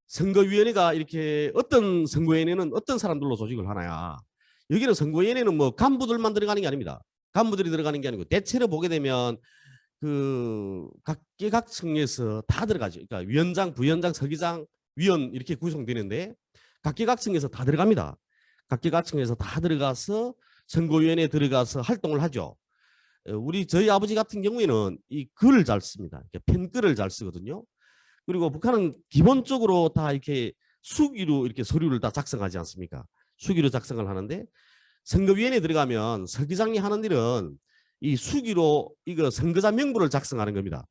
선거위원회가 이렇게 어떤 선거위원회는 어떤 사람들로 조직을 하나야. 여기는 선거위원회는 뭐 간부들만 들어가는 게 아닙니다. 간부들이 들어가는 게 아니고 대체로 보게 되면 각계각층에서 다 들어가죠. 그러니까 위원장, 부위원장, 서기장, 위원 이렇게 구성되는데 각계각층에서 다 들어갑니다. 각계각층에서 다 들어가서 선거위원회에 들어가서 활동을 하죠. 저희 아버지 같은 경우에는 이 글을 잘 씁니다. 펜글을 잘 쓰거든요. 그리고 북한은 기본적으로 다 이렇게 수기로 이렇게 서류를 다 작성하지 않습니까? 수기로 작성을 하는데 선거위원회에 들어가면 서기장이 하는 일은 이 수기로 이거 선거자 명부를 작성하는 겁니다.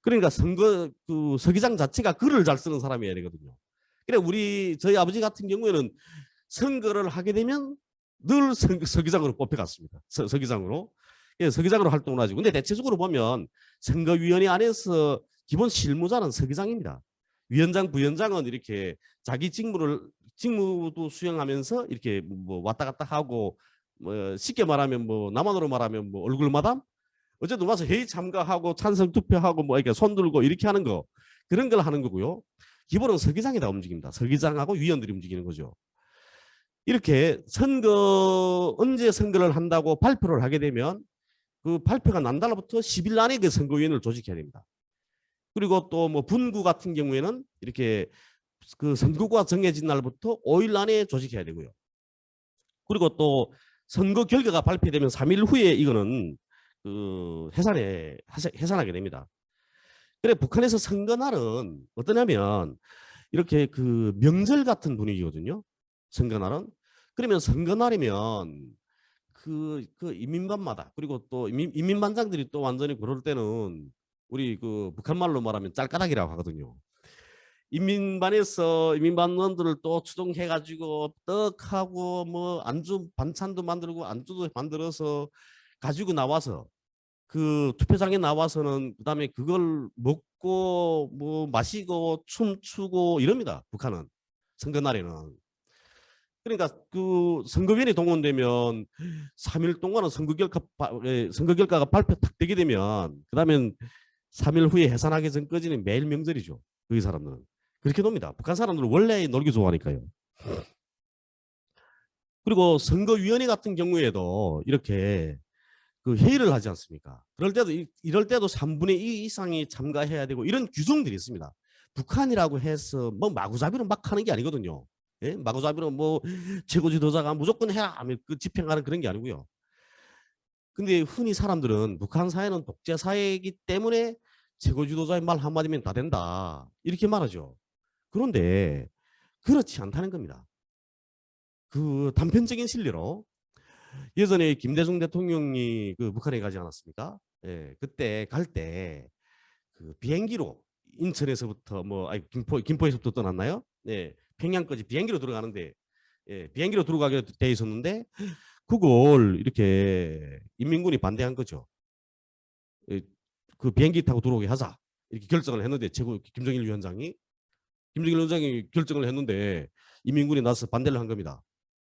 그러니까 서기장 자체가 글을 잘 쓰는 사람이어야 되거든요. 그래 저희 아버지 같은 경우에는 선거를 하게 되면 늘 서기장으로 뽑혀갔습니다. 서기장으로. 서기장으로 활동을 하죠. 근데 대체적으로 보면 선거위원회 안에서 기본 실무자는 서기장입니다. 위원장, 부위원장은 이렇게 자기 직무도 수행하면서 이렇게 뭐 왔다 갔다 하고 뭐 쉽게 말하면 뭐 남한으로 말하면 뭐 얼굴 마담 어쨌든 와서 회의 참가하고 찬성 투표하고 뭐 이렇게 손 들고 이렇게 하는 거 그런 걸 하는 거고요. 기본은 서기장이 다 움직입니다. 서기장하고 위원들이 움직이는 거죠. 이렇게 언제 선거를 한다고 발표를 하게 되면 그 발표가 난 달부터 10일 안에 그 선거위원회를 조직해야 됩니다. 그리고 또 뭐 분구 같은 경우에는 이렇게 선거구가 정해진 날부터 5일 안에 조직해야 되고요. 그리고 또 선거 결과가 발표되면 3일 후에 이거는 해산하게 됩니다. 그래 북한에서 선거날은 어떠냐면 이렇게 그 명절 같은 분위기거든요. 선거날은. 그러면 선거날이면 그 인민반마다 그리고 또 인민반장들이 또 완전히 그럴 때는 우리 그 북한 말로 말하면 짤까닥이라고 하거든요. 인민반에서 인민반원들을 또 추동해가지고 떡하고 뭐 안주 반찬도 만들고 안주도 만들어서 가지고 나와서 그 투표장에 나와서는 그다음에 그걸 먹고 뭐 마시고 춤추고 이럽니다. 북한은 선거날에는. 그러니까 그 선거위원회 동원되면 3일 동안은 선거 결과가 발표 딱 되게 되면 그다음엔 3일 후에 해산하기 전까지는 매일 명절이죠. 그 사람들은 그렇게 놉니다. 북한 사람들은 원래 놀기 좋아하니까요. 그리고 선거위원회 같은 경우에도 이렇게 그 회의를 하지 않습니까? 그럴 때도 이럴 때도 3분의 2 이상이 참가해야 되고 이런 규정들이 있습니다. 북한이라고 해서 뭐 마구잡이로 막 하는 게 아니거든요. 예? 마구잡이로 뭐 최고 지도자가 무조건 해라 하면 그 집행하는 그런 게 아니고요. 근데 흔히 사람들은 북한 사회는 독재 사회이기 때문에 최고 지도자의 말 한마디면 다 된다. 이렇게 말하죠. 그런데 그렇지 않다는 겁니다. 그 단편적인 실례로 예전에 김대중 대통령이 그 북한에 가지 않았습니까? 예, 그때 갈 때 그 비행기로 인천에서부터 뭐 아니 김포에서부터 떠났나요? 예, 평양까지 비행기로 들어가는데 예, 비행기로 들어가게 돼 있었는데 그걸 이렇게 인민군이 반대한 거죠. 예, 그 비행기 타고 들어오게 하자 이렇게 결정을 했는데 최고 김정일 위원장이 결정을 했는데 인민군이 나서 반대를 한 겁니다.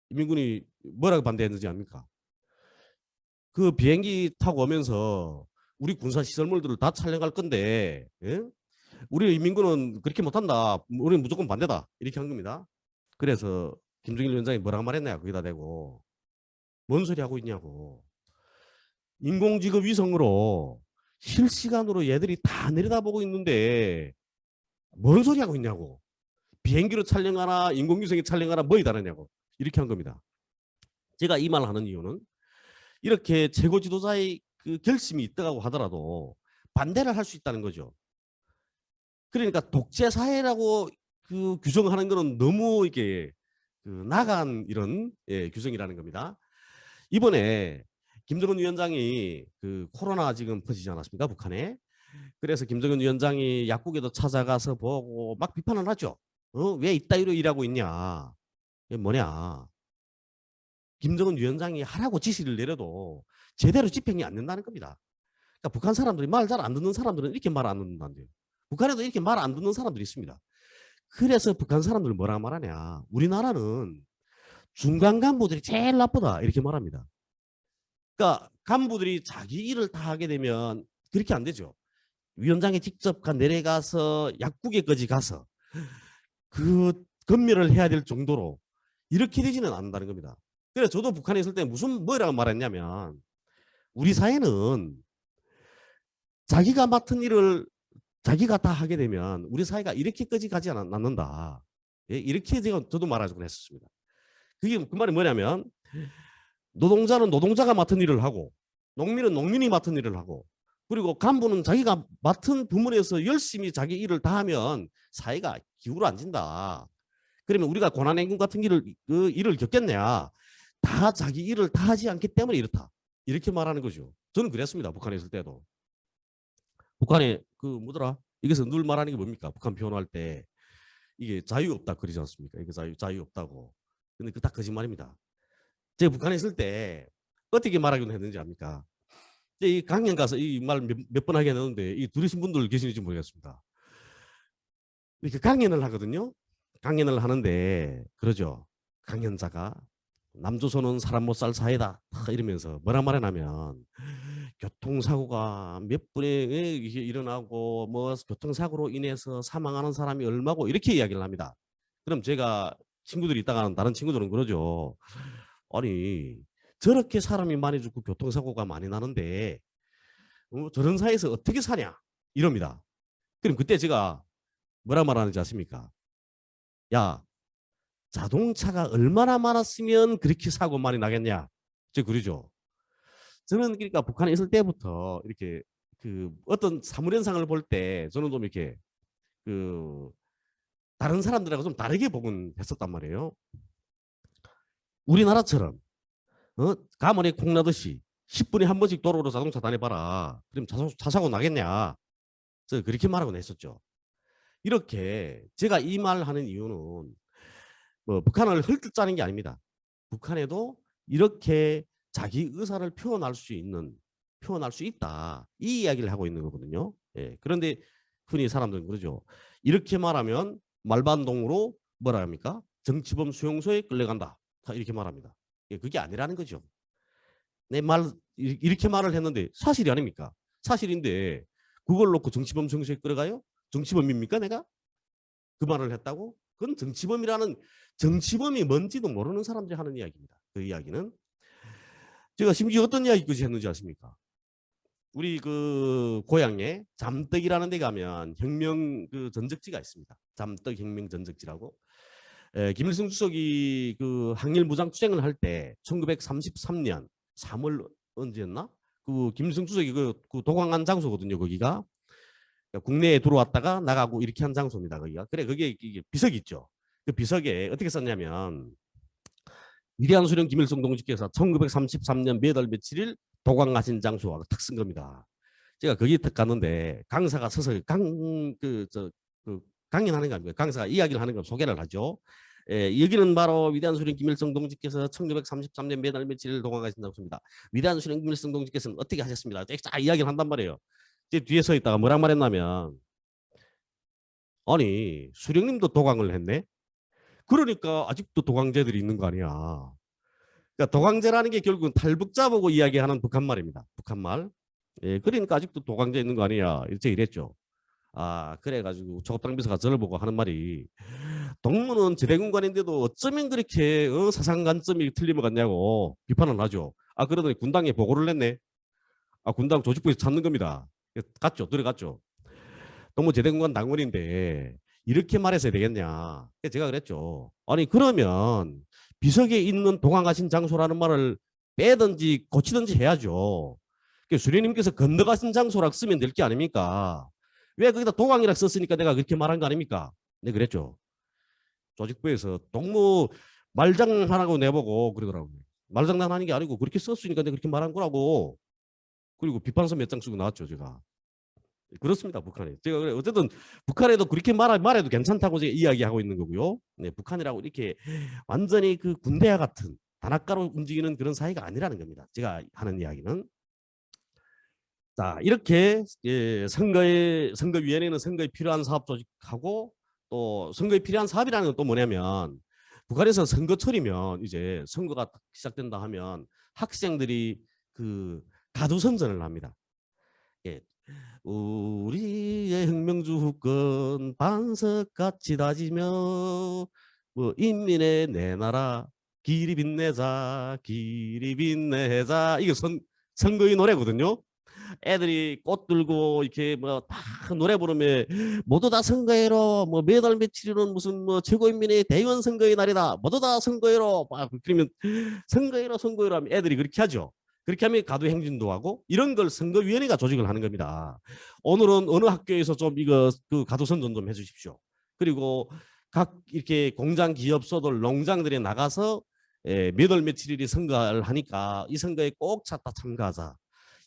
인민군이 뭐라고 반대했는지 압니까? 그 비행기 타고 오면서 우리 군사 시설물들을 다 촬영할 건데 예? 우리 인민군은 그렇게 못한다. 우리는 무조건 반대다. 이렇게 한 겁니다. 그래서 김정일 위원장이 뭐라고 말했냐 거기다 대고 뭔 소리 하고 있냐고. 인공지급 위성으로 실시간으로 얘들이 다 내려다보고 있는데 뭔 소리 하고 있냐고. 비행기로 촬영하나 인공위성에 촬영하나 뭐이 다르냐고. 이렇게 한 겁니다. 제가 이 말을 하는 이유는 이렇게 최고 지도자의 그 결심이 있다고 하더라도 반대를 할 수 있다는 거죠. 그러니까 독재 사회라고 그 규정하는 거는 너무 이게 그 나간 이런 예, 규정이라는 겁니다. 이번에 김정은 위원장이 그 코로나 지금 퍼지지 않았습니까? 북한에. 그래서 김정은 위원장이 약국에도 찾아가서 보고 막 비판을 하죠. 왜 이따위로 일하고 있냐? 이게 뭐냐? 김정은 위원장이 하라고 지시를 내려도 제대로 집행이 안 된다는 겁니다. 그러니까 북한 사람들이 말 잘 안 듣는 사람들은 이렇게 말 안 듣는다는데요. 북한에도 이렇게 말 안 듣는 사람들이 있습니다. 그래서 북한 사람들은 뭐라 말하냐. 우리나라는 중간 간부들이 제일 나쁘다. 이렇게 말합니다. 그러니까 간부들이 자기 일을 다 하게 되면 그렇게 안 되죠. 위원장이 직접 내려가서 약국에까지 가서 그 검열을 해야 될 정도로 이렇게 되지는 않는다는 겁니다. 그래서 저도 북한에 있을 때 무슨 뭐라고 말했냐면 우리 사회는 자기가 맡은 일을 자기가 다 하게 되면 우리 사회가 이렇게까지 가지 않는다. 예, 이렇게 저도 말하곤 했었습니다. 그게 그 말이 뭐냐면 노동자는 노동자가 맡은 일을 하고 농민은 농민이 맡은 일을 하고 그리고 간부는 자기가 맡은 부문에서 열심히 자기 일을 다 하면 사회가 기울어 앉는다. 그러면 우리가 고난행군 같은 일을 겪겠냐. 다 자기 일을 다 하지 않기 때문에 이렇다. 이렇게 말하는 거죠. 저는 그랬습니다. 북한에 있을 때도. 북한에 그 뭐더라? 여기서 늘 말하는 게 뭡니까? 북한 표현할 때 이게 자유 없다 그러지 않습니까? 이게 자유 없다고. 근데 그 딱 거짓말입니다. 제가 북한에 있을 때 어떻게 말하기로 했는지 압니까? 이 강연 가서 이 말 몇 번 하게 했는데 이 들으신 분들 계시는지 모르겠습니다. 이렇게 강연을 하거든요. 강연을 하는데 그러죠. 강연자가 남조선은 사람 못 살 사회다 이러면서 뭐라 말하냐면 교통사고가 몇 분에 일어나고 뭐 교통사고로 인해서 사망하는 사람이 얼마고 이렇게 이야기를 합니다. 그럼 제가 친구들이 있다가는 다른 친구들은 그러죠. 아니 저렇게 사람이 많이 죽고 교통사고가 많이 나는데 저런 사회에서 어떻게 사냐 이럽니다. 그럼 그때 제가 뭐라 말하는지 아십니까? 야 자동차가 얼마나 많았으면 그렇게 사고 많이 나겠냐. 저 그러죠. 저는 그러니까 북한에 있을 때부터 이렇게 그 어떤 사물 현상을 볼 때 저는 좀 이렇게 그 다른 사람들하고 좀 다르게 보곤 했었단 말이에요. 우리나라처럼 가물에 콩 나듯이 10분에 한 번씩 도로로 자동차 다녀봐라. 그럼 차 사고 나겠냐? 저 그렇게 말하곤 했었죠. 이렇게 제가 이 말하는 이유는 뭐 북한을 헐뜯자는 게 아닙니다. 북한에도 이렇게 자기 의사를 표현할 수 있다. 이 이야기를 하고 있는 거거든요. 예. 그런데 흔히 사람들은 그러죠. 이렇게 말하면 말반동으로 뭐라 합니까? 정치범 수용소에 끌려간다. 이렇게 말합니다. 예, 그게 아니라는 거죠. 내 말 이렇게 말을 했는데 사실이 아닙니까? 사실인데 그걸 놓고 정치범 수용소에 끌어가요? 정치범입니까 내가? 그 말을 했다고? 그건 정치범이 뭔지도 모르는 사람들이 하는 이야기입니다. 그 이야기는 제가 심지어 어떤 이야기까지 했는지 아십니까? 우리 그 고향에 잠떡이라는 데 가면 혁명 그 전적지가 있습니다. 잠떡 혁명 전적지라고. 김일성 주석이 그 항일 무장 투쟁을 할 때 1933년 3월 언제였나? 그 김일성 주석이 그 도광한 장소거든요. 거기가 국내에 들어왔다가 나가고 이렇게 한 장소입니다. 거기가. 그래 거기에 이게 비석이 있죠. 그 비석에 어떻게 썼냐면 위대한 수령 김일성 동지께서 1933년 몇 월 며칠일 도광하신 장소와 탁 쓴 겁니다. 제가 거기 탁 갔는데 강사가 서서 강연하는 거 아닙니까? 강사가 이야기를 하는 거 소개를 하죠. 여기는 바로 위대한 수령 김일성 동지께서 1933년 몇 월 며칠 도광하신 장소입니다. 위대한 수령 김일성 동지께서는 어떻게 하셨습니다. 쫙 이야기를 한단 말이에요. 제 뒤에 서 있다가 뭐랑 말했냐면 아니 수령님도 도광을 했네. 그러니까 아직도 도광제들이 있는 거 아니야. 그러니까 도광제라는 게 결국은 탈북자 보고 이야기하는 북한 말입니다. 북한 말. 예, 그러니까 아직도 도광제 있는 거 아니야. 이랬죠. 아, 그래가지고 조국당 비서가 저를 보고 하는 말이 동무는 제대군관인데도 어쩌면 그렇게 사상 관점이 틀림을 갖냐고 비판을 하죠. 아, 그러더니 군당에 보고를 냈네. 아, 군당 조직부에서 찾는 겁니다. 갔죠. 들어갔죠. 동무 제대군관 당원인데 이렇게 말해서 되겠냐. 제가 그랬죠. 아니 그러면 비석에 있는 도망가신 장소라는 말을 빼든지 고치든지 해야죠. 수령님께서 건너가신 장소라 쓰면 될 게 아닙니까? 왜 거기다 도광이라 썼으니까 내가 그렇게 말한 거 아닙니까? 네, 그랬죠. 조직부에서 동무 말장난하고 내보고 그러더라고요. 말장난하는 게 아니고 그렇게 썼으니까 내가 그렇게 말한 거라고. 그리고 비판서 몇 장 쓰고 나왔죠, 제가. 그렇습니다, 북한에. 제가 어쨌든 북한에도 그렇게 말해도 괜찮다고 제가 이야기하고 있는 거고요. 네, 북한이라고 이렇게 완전히 그 군대와 같은 단학가로 움직이는 그런 사이가 아니라는 겁니다. 제가 하는 이야기는. 자, 이렇게 선거위원회는 선거에 필요한 사업 조직하고 또 선거에 필요한 사업이라는 건 또 뭐냐면 북한에서 선거철이면 이제 선거가 시작된다 하면 학생들이 그 가두선전을 합니다. 예. 우리의 혁명주권 반석같이 다지며 뭐 인민의 내 나라 길이 빛내자 길이 빛내자 이게 선거의 노래거든요. 애들이 꽃 들고 이렇게 뭐 다 노래 부르면 모두 다 선거해로 뭐 매달 며칠은 무슨 뭐 최고인민의 대의원 선거의 날이다 모두 다 선거해로 막 그러면 선거해로 하면 애들이 그렇게 하죠. 그렇게 하면 가도 행진도 하고 이런 걸 선거위원회가 조직을 하는 겁니다. 오늘은 어느 학교에서 좀 이거 그 가도 선전 좀 해주십시오. 그리고 각 이렇게 공장 기업소들 농장들에 나가서 몇 월 며칠일이 선거를 하니까 이 선거에 꼭 찾다 참가하자.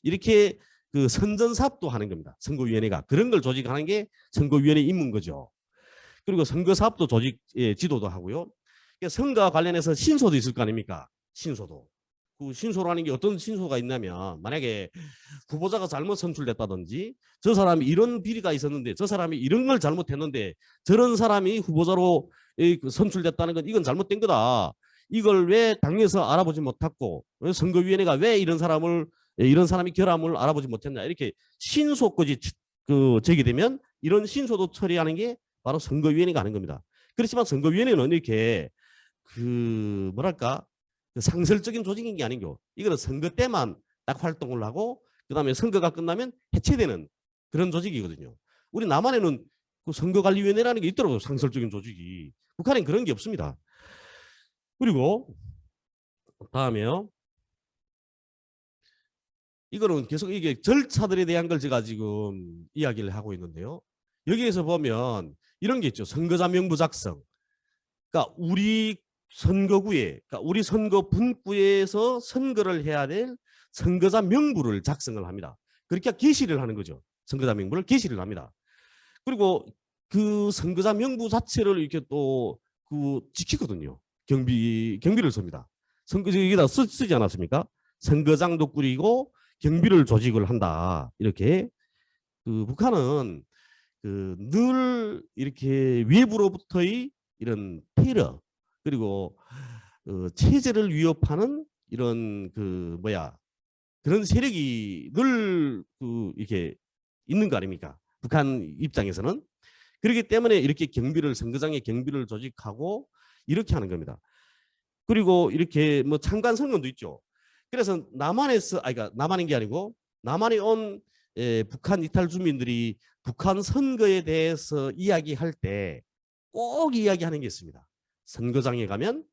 이렇게 그 선전사업도 하는 겁니다. 선거위원회가 그런 걸 조직하는 게 선거위원회 임무인 거죠. 그리고 선거사업도 조직 지도도 하고요. 선거와 관련해서 신소도 있을 거 아닙니까? 신소도. 그 신소라는 게 어떤 신소가 있냐면 만약에 후보자가 잘못 선출됐다든지 저 사람이 이런 비리가 있었는데 저 사람이 이런 걸 잘못했는데 저런 사람이 후보자로 선출됐다는 건 이건 잘못된 거다. 이걸 왜 당에서 알아보지 못했고 선거위원회가 왜 이런 사람이 결함을 알아보지 못했냐 이렇게 신소까지 제기되면 이런 신소도 처리하는 게 바로 선거위원회가 하는 겁니다. 그렇지만 선거위원회는 이렇게 그 뭐랄까 상설적인 조직인 게 아니고 이거는 선거 때만 딱 활동을 하고 그다음에 선거가 끝나면 해체되는 그런 조직이거든요. 우리 남한에는 그 선거관리위원회라는 게 있더라고요. 상설적인 조직이. 북한엔 그런 게 없습니다. 그리고 다음에요. 이거는 계속 이게 절차들에 대한 걸 제가 지금 이야기를 하고 있는데요. 여기에서 보면 이런 게 있죠. 선거자 명부 작성. 그러니까 우리 선거구에, 그러니까 우리 선거 분구에서 선거를 해야 될 선거자 명부를 작성을 합니다. 그렇게 게시를 하는 거죠. 선거자 명부를 게시를 합니다. 그리고 그 선거자 명부 자체를 이렇게 또 그 지키거든요. 경비를 씁니다. 여기다 쓰지 않았습니까? 선거장도 꾸리고 경비를 조직을 한다. 이렇게 그 북한은 그 늘 이렇게 외부로부터의 이런 테러 그리고 체제를 위협하는 이런 그 뭐야 그런 세력이 늘 그 이렇게 있는 거 아닙니까? 북한 입장에서는 그렇기 때문에 이렇게 선거장에 경비를 조직하고 이렇게 하는 겁니다. 그리고 이렇게 뭐 창간 선거도 있죠. 그래서 남한에서 그러니까 남한인 게 아니고 남한에 온 북한 이탈 주민들이 북한 선거에 대해서 이야기할 때 꼭 이야기하는 게 있습니다. 선거장에 가면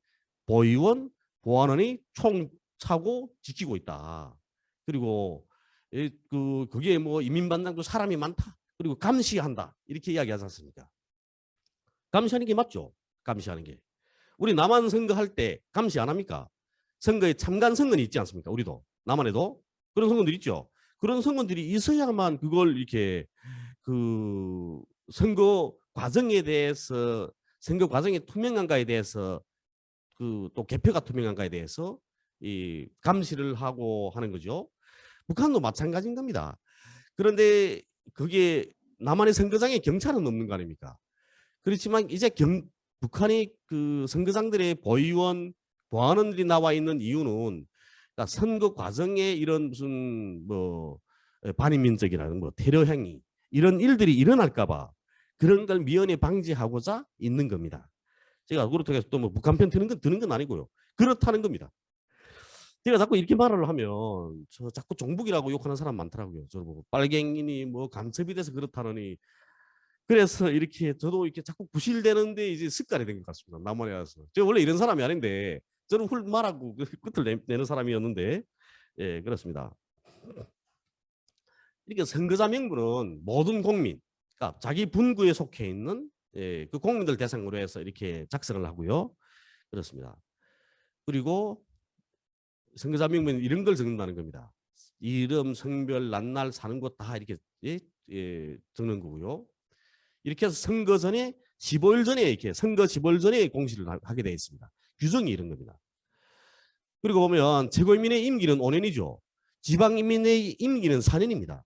보위원, 보안원이 총 차고 지키고 있다. 그리고 그게 뭐 인민반장도 사람이 많다. 그리고 감시한다. 이렇게 이야기하지 않습니까? 감시하는 게 맞죠. 감시하는 게. 우리 남한 선거할 때 감시 안 합니까? 선거에 참관 선거는 있지 않습니까? 우리도 남한에도 그런 선거들이 있죠. 그런 선거들이 있어야만 그걸 이렇게 그 선거 과정에 대해서 선거 과정의 투명한가에 대해서 그 또 개표가 투명한가에 대해서 이 감시를 하고 하는 거죠. 북한도 마찬가지인 겁니다. 그런데 그게 남한의 선거장에 경찰은 없는 거 아닙니까? 그렇지만 이제 북한이 그 선거장들의 보위원, 보안원들이 나와 있는 이유는 그러니까 선거 과정에 이런 무슨 뭐 반인민적이라는 뭐 테러 행위 이런 일들이 일어날까봐 그런 걸 미연에 방지하고자 있는 겁니다. 제가 그렇다고 해서 또 뭐 북한 편 드는 건 아니고요. 그렇다는 겁니다. 제가 자꾸 이렇게 말을 하면 저 자꾸 종북이라고 욕하는 사람 많더라고요. 저 보고 빨갱이니 뭐 간첩이 돼서 그렇다느니 그래서 이렇게 저도 이렇게 자꾸 부실되는데 이제 습관이 된 것 같습니다. 남한에 와서. 제가 원래 이런 사람이 아닌데 저는 훌 말하고 끝을 내는 사람이었는데 예 그렇습니다. 이렇게 선거자 명부는 모든 국민, 그러니까 자기 분구에 속해 있는 그 국민들 대상으로 해서 이렇게 작성을 하고요. 그렇습니다. 그리고 선거자 명부는 이런 걸 적는다는 겁니다. 이름, 성별, 낱날, 사는 곳 다 이렇게 적는 거고요. 이렇게 해서 선거 전에 15일 전에 이렇게 선거 15일 전에 공시를 하게 되어 있습니다. 규정이 이런 겁니다. 그리고 보면 최고인민의 임기는 5년이죠. 지방인민의 임기는 4년입니다.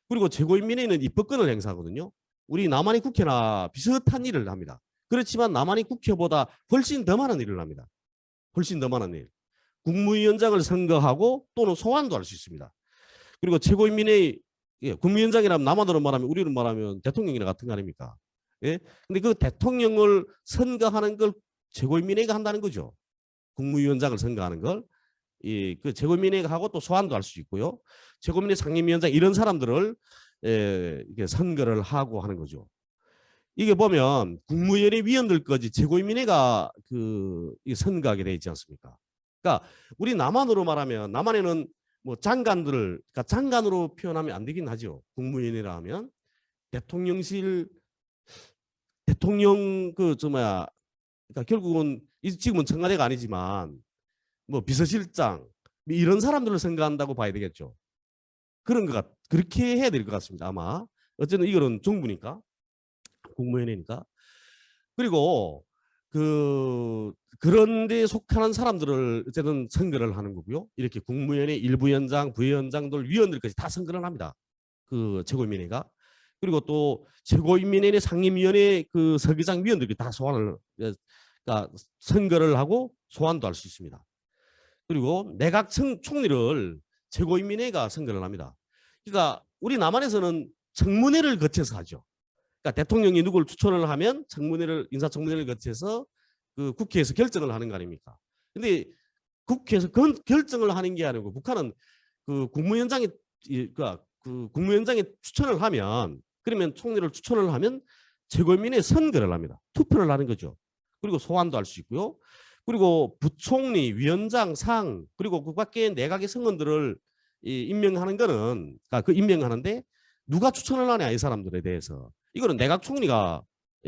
그리고 최고인민회의는 입법권을 행사하거든요. 우리 남한의 국회나 비슷한 일을 합니다. 그렇지만 남한의 국회보다 훨씬 더 많은 일을 합니다. 훨씬 더 많은 일. 국무위원장을 선거하고 또는 소환도 할 수 있습니다. 그리고 최고인민회의 국무위원장이라면 남한으로 말하면 우리로 말하면 대통령이나 같은 거 아닙니까? 예? 근데 그 대통령을 선거하는 걸 최고인민회의가 한다는 거죠. 국무위원장을 선거하는 걸. 그 최고인민회의가 하고 또 소환도 할 수 있고요. 최고인민회 상임위원장 이런 사람들을 이게 선거를 하고 하는 거죠. 이게 보면 국무위원회 위원들까지 최고인민회가 선거하게 돼 있지 않습니까? 그러니까 우리 남한으로 말하면 남한에는 뭐 장관들을 그러니까 장관으로 표현하면 안 되긴 하죠. 국무위원회라 하면 대통령 그러니까 결국은 지금은 청와대가 아니지만 뭐 비서실장 이런 사람들을 선거한다고 봐야 되겠죠. 그렇게 해야 될 것 같습니다. 아마 어쨌든 이거는 정부니까 국무위원회니까. 그리고 그런 데 속하는 사람들을 어쨌든 선거를 하는 거고요. 이렇게 국무위원회 일부 위원장, 부위원장들, 위원들까지 다 선거를 합니다. 그 최고인민회가. 그리고 또 최고인민회의 상임위원회 그 서기장 위원들이 다 그러니까 선거를 하고 소환도 할 수 있습니다. 그리고 내각 총리를 최고인민회가 선거를 합니다. 그러니까 우리 남한에서는 청문회를 거쳐서 하죠. 그러니까 대통령이 누구를 추천을 하면 인사청문회를 거쳐서 그 국회에서 결정을 하는 거 아닙니까? 근데 국회에서 결정을 하는 게 아니고 북한은 그 국무위원장이 추천을 하면 그러면 총리를 추천을 하면 최고인민회 선거를 합니다. 투표를 하는 거죠. 그리고 소환도 할 수 있고요. 그리고 부총리, 위원장, 상 그리고 그 밖에 내각의 성원들을 이 임명하는 거는 그러니까 그 임명하는데 누가 추천을 하냐 이 사람들에 대해서 이거는 내각 총리가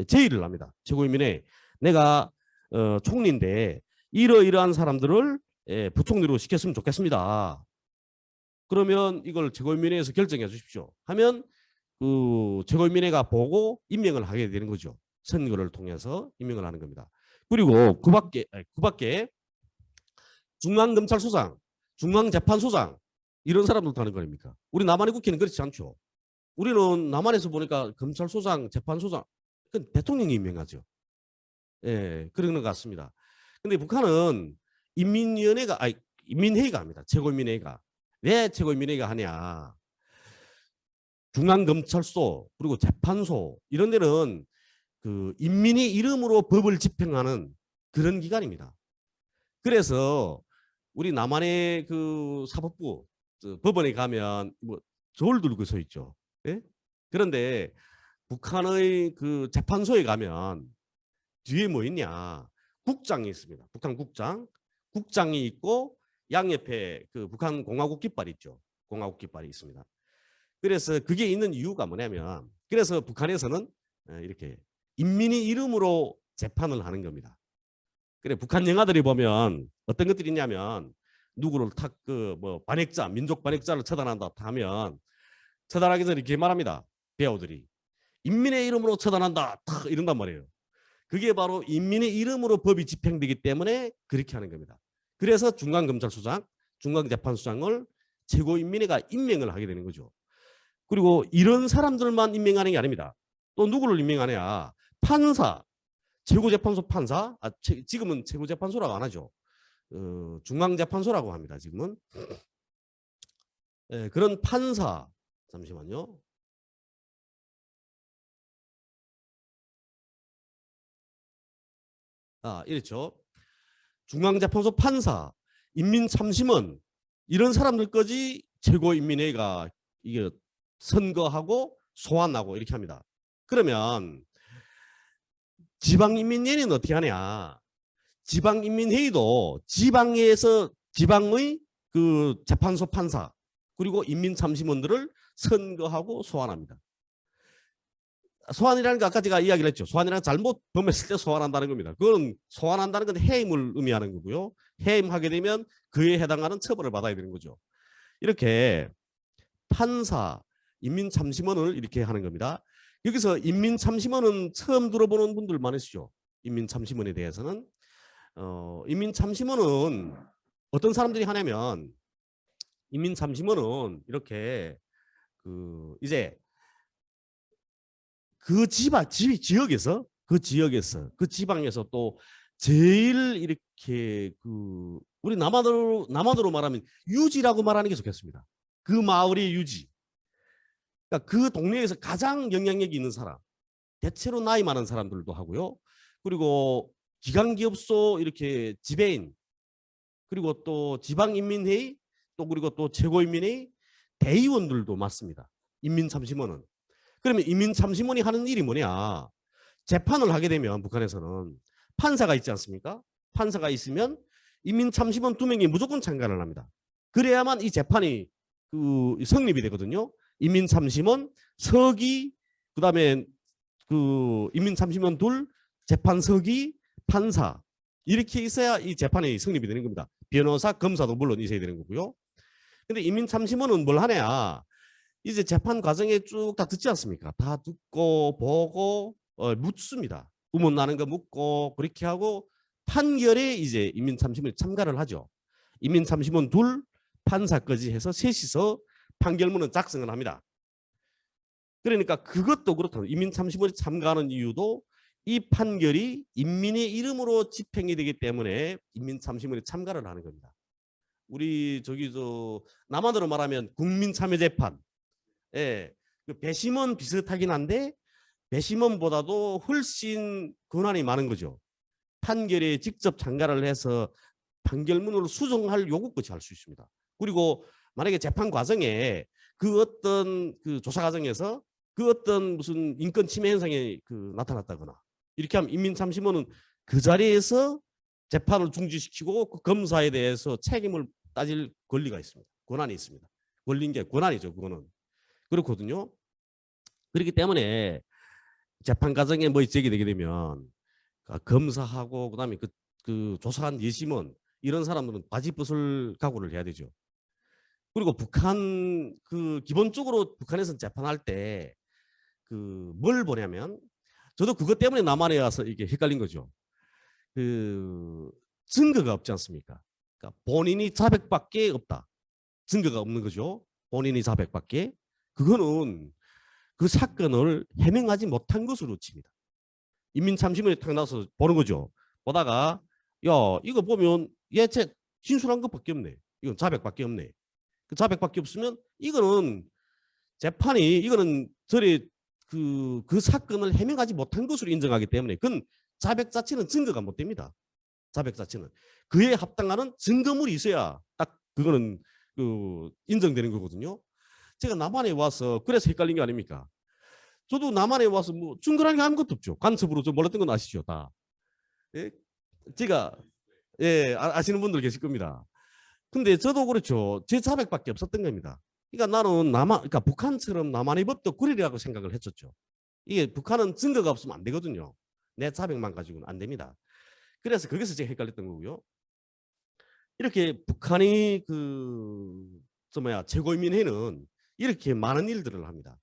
제의를 합니다. 최고인민회 내가 총리인데 이러이러한 사람들을 부총리로 시켰으면 좋겠습니다. 그러면 이걸 최고인민회에서 결정해 주십시오. 하면 그 최고인민회가 보고 임명을 하게 되는 거죠. 선거를 통해서 임명을 하는 겁니다. 그리고 그밖에 중앙검찰소장, 중앙재판소장 이런 사람들도 하는 거입니까? 우리 남한의 국회는 그렇지 않죠. 우리는 남한에서 보니까 검찰소장, 재판소장 그건 대통령이 임명하죠. 예, 그런 것 같습니다. 근데 북한은 인민회의가 합니다. 최고인민회의가. 왜 최고인민회의가 하냐? 중앙검찰소 그리고 재판소 이런 데는 그 인민의 이름으로 법을 집행하는 그런 기관입니다. 그래서 우리 남한의 그 사법부 법원에 가면 뭐 저울 들고 서 있죠. 예? 그런데 북한의 그 재판소에 가면 뒤에 뭐 있냐? 국장이 있습니다. 북한 국장이 있고 양옆에 그 북한 공화국 깃발이 있죠. 공화국 깃발이 있습니다. 그래서 그게 있는 이유가 뭐냐면 그래서 북한에서는 이렇게 인민의 이름으로 재판을 하는 겁니다. 그래 북한 영화들이 보면 어떤 것들이 있냐면 누구를 탁 그 뭐 반역자 민족 반역자를 처단한다 하면 처단하기 전에 이렇게 말합니다. 배우들이 인민의 이름으로 처단한다 탁 이런단 말이에요. 그게 바로 인민의 이름으로 법이 집행되기 때문에 그렇게 하는 겁니다. 그래서 중앙검찰소장, 중앙재판소장을 최고인민회가 임명을 하게 되는 거죠. 그리고 이런 사람들만 임명하는 게 아닙니다. 또 누구를 임명하냐? 판사, 최고재판소 판사, 지금은 최고재판소라고 안 하죠. 중앙재판소라고 합니다. 지금은. 그런 판사, 잠시만요. 이렇죠. 중앙재판소 판사, 인민참심원 이런 사람들까지 최고인민회가 이게 선거하고 소환하고 이렇게 합니다. 그러면 지방인민회의는 어떻게 하냐? 지방인민회의도 지방에서 지방의 그 재판소 판사 그리고 인민참심원들을 선거하고 소환합니다. 소환이라는 거 아까 제가 이야기를 했죠. 소환이라는 잘못 범했을 때 소환한다는 겁니다. 그건 소환한다는 건 해임을 의미하는 거고요. 해임하게 되면 그에 해당하는 처벌을 받아야 되는 거죠. 이렇게 판사, 인민참심원을 이렇게 하는 겁니다. 여기서 인민참심원은 처음 들어보는 분들 많으시죠. 인민참심원에 대해서는 인민참심원은 어떤 사람들이 하냐면 인민참심원은 이렇게 그 이제 그 지역에서 그 지방에서 또 제일 이렇게 그 우리 남한으로 말하면 유지라고 말하는 게 좋겠습니다. 그 마을의 유지. 그러니까 그 동네에서 가장 영향력이 있는 사람. 대체로 나이 많은 사람들도 하고요. 그리고 기관기업소 이렇게 지배인 그리고 또 지방인민회의 또 그리고 또 최고인민회의 대의원들도 많습니다. 인민참심원은. 그러면 인민참심원이 하는 일이 뭐냐? 재판을 하게 되면 북한에서는 판사가 있지 않습니까? 판사가 있으면 인민참심원 2명이 무조건 참가를 합니다. 그래야만 이 재판이 그 성립이 되거든요. 인민참심원, 서기, 그다음에 그 인민참심원 2, 재판서기, 판사 이렇게 있어야 이 재판이 성립이 되는 겁니다. 변호사, 검사도 물론 있어야 되는 거고요. 근데 인민참심원은 뭘 하냐? 이제 재판 과정에 쭉 다 듣지 않습니까? 다 듣고 보고 묻습니다. 의문 나는 거 묻고 그렇게 하고 판결에 이제 인민참심원이 참가를 하죠. 인민참심원 2, 판사까지 해서 셋이서 판결문은 작성을 합니다. 그러니까 그것도 그렇다. 인민참심원이 참가하는 이유도 이 판결이 인민의 이름으로 집행이 되기 때문에 인민참심원이 참가를 하는 겁니다. 우리 저기 남한으로 말하면 국민참여재판. 예, 그 배심원 비슷하긴 한데 배심원보다도 훨씬 권한이 많은 거죠. 판결에 직접 참가를 해서 판결문을 수정할 요구까지 할 수 있습니다. 그리고 만약에 재판 과정에 그 어떤 그 조사 과정에서 그 어떤 무슨 인권 침해 현상이 그 나타났다거나 이렇게 하면 인민참심원은 그 자리에서 재판을 중지시키고 그 검사에 대해서 책임을 따질 권리가 있습니다. 권한이 있습니다. 권리인 게 권한이죠. 그거는. 그렇거든요. 그렇기 때문에 재판 과정에 뭐 제기 되게 되면 검사하고 그다음에 그 조사한 예심원 이런 사람들은 바지 벗을 각오를 해야 되죠. 그리고 북한 그 기본적으로 북한에서 재판할 때 그 뭘 보냐면 저도 그것 때문에 남한에 와서 이게 헷갈린 거죠. 그 증거가 없지 않습니까? 그러니까 본인이 자백밖에 없다. 증거가 없는 거죠. 본인이 자백밖에. 그거는 그 사건을 해명하지 못한 것으로 칩니다. 인민참심원에 탁 나서 보는 거죠. 보다가 야 이거 보면 얘쟤 진술한 것밖에 없네. 이건 자백밖에 없네. 그 자백밖에 없으면 이거는 재판이 이거는 저리 그 사건을 해명하지 못한 것으로 인정하기 때문에 그건 자백 자체는 증거가 못 됩니다. 자백 자체는 그에 합당하는 증거물이 있어야 딱 그거는 그 인정되는 거거든요. 제가 남한에 와서 그래서 헷갈린 게 아닙니까? 저도 남한에 와서 뭐 증거라는 게 아무것도 없죠. 간첩으로 좀 몰랐던 건 아시죠, 다. 예? 제가 아시는 분들 계실 겁니다. 근데 저도 그렇죠. 제 자백밖에 없었던 겁니다. 그러니까 나는 그러니까 북한처럼 남한의 법도 구리라고 생각을 했었죠. 이게 북한은 증거가 없으면 안 되거든요. 내 자백만 가지고는 안 됩니다. 그래서 거기서 제가 헷갈렸던 거고요. 이렇게 북한이 최고인민회의는 이렇게 많은 일들을 합니다.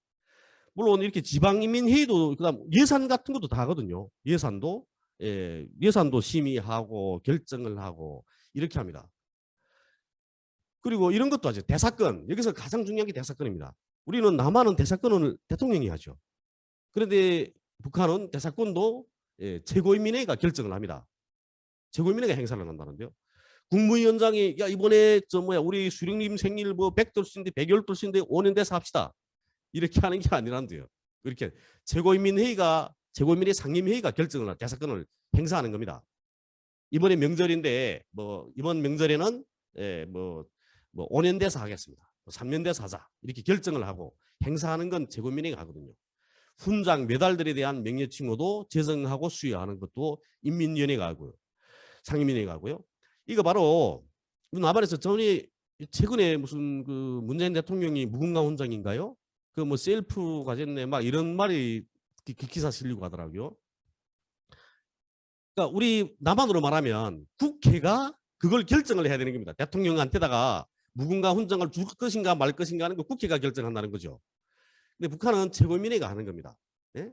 물론 이렇게 지방인민회의도 그다음 예산 같은 것도 다 하거든요. 예산도 심의하고 결정을 하고 이렇게 합니다. 그리고 이런 것도 하죠. 대사건. 여기서 가장 중요한 게 대사건입니다. 우리는 남한은 대사건을 대통령이 하죠. 그런데 북한은 대사건도 최고인민회의가 결정을 합니다. 최고인민회의가 행사를 한다는데요. 국무위원장이 야 이번에 우리 수령님 생일 뭐 100돌신데 100열돌신데 5년 돼서 합시다. 이렇게 하는 게 아니란데요. 이렇게 최고인민회의 상임회의가 결정을 대사건을 행사하는 겁니다. 이번에 명절인데 뭐 이번 명절에는 5년 돼서 하겠습니다. 3년 돼서 하자. 이렇게 결정을 하고 행사하는 건 최고인민회의가 하거든요. 훈장 메달들에 대한 명예 칭호도 제정하고 수여하는 것도 인민위원회가 하고요. 상임위원회가 하고요. 이거 바로 남한에서 전에 최근에 무슨 그 문재인 대통령이 무궁화 훈장인가요? 그 뭐 셀프 가졌네 막 이런 말이 그 기사 실리고 하더라고요. 그러니까 우리 남한으로 말하면 국회가 그걸 결정을 해야 되는 겁니다. 대통령한테다가 무궁화 훈장을 줄 것인가 말 것인가 하는 거 국회가 결정한다는 거죠. 근데 북한은 최고인민회의가 하는 겁니다. 네?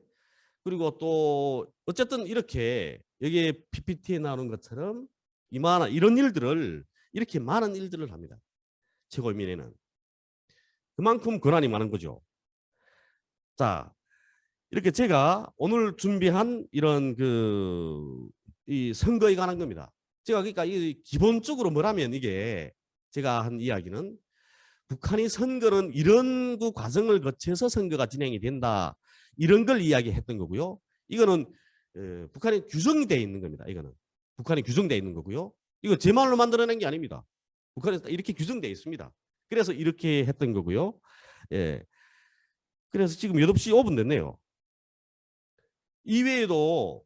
그리고 또 어쨌든 이렇게 여기에 PPT에 나오는 것처럼 이런 일들을 이렇게 많은 일들을 합니다. 최고인민회의는 그만큼 권한이 많은 거죠. 자, 이렇게 제가 오늘 준비한 이런 이 선거에 관한 겁니다. 제가 그러니까 기본적으로 뭐라면 이게 제가 한 이야기는 북한이 선거는 이런 그 과정을 거쳐서 선거가 진행이 된다. 이런 걸 이야기했던 거고요. 이거는 북한이 규정되어 있는 겁니다. 이거는 북한이 규정되어 있는 거고요. 이거 제 말로 만들어낸 게 아닙니다. 북한에서 이렇게 규정되어 있습니다. 그래서 이렇게 했던 거고요. 예. 그래서 지금 8시 5분 됐네요. 이외에도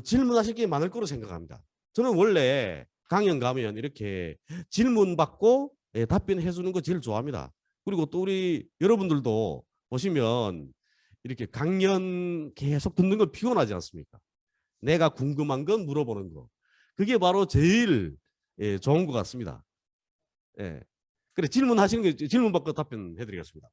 질문하실 게 많을 거로 생각합니다. 저는 원래 강연 가면 이렇게 질문 받고 답변해 주는 거 제일 좋아합니다. 그리고 또 우리 여러분들도 보시면 이렇게 강연 계속 듣는 거 피곤하지 않습니까? 내가 궁금한 건 물어보는 거. 그게 바로 제일 좋은 것 같습니다. 예. 그래 질문 받고 답변해 드리겠습니다.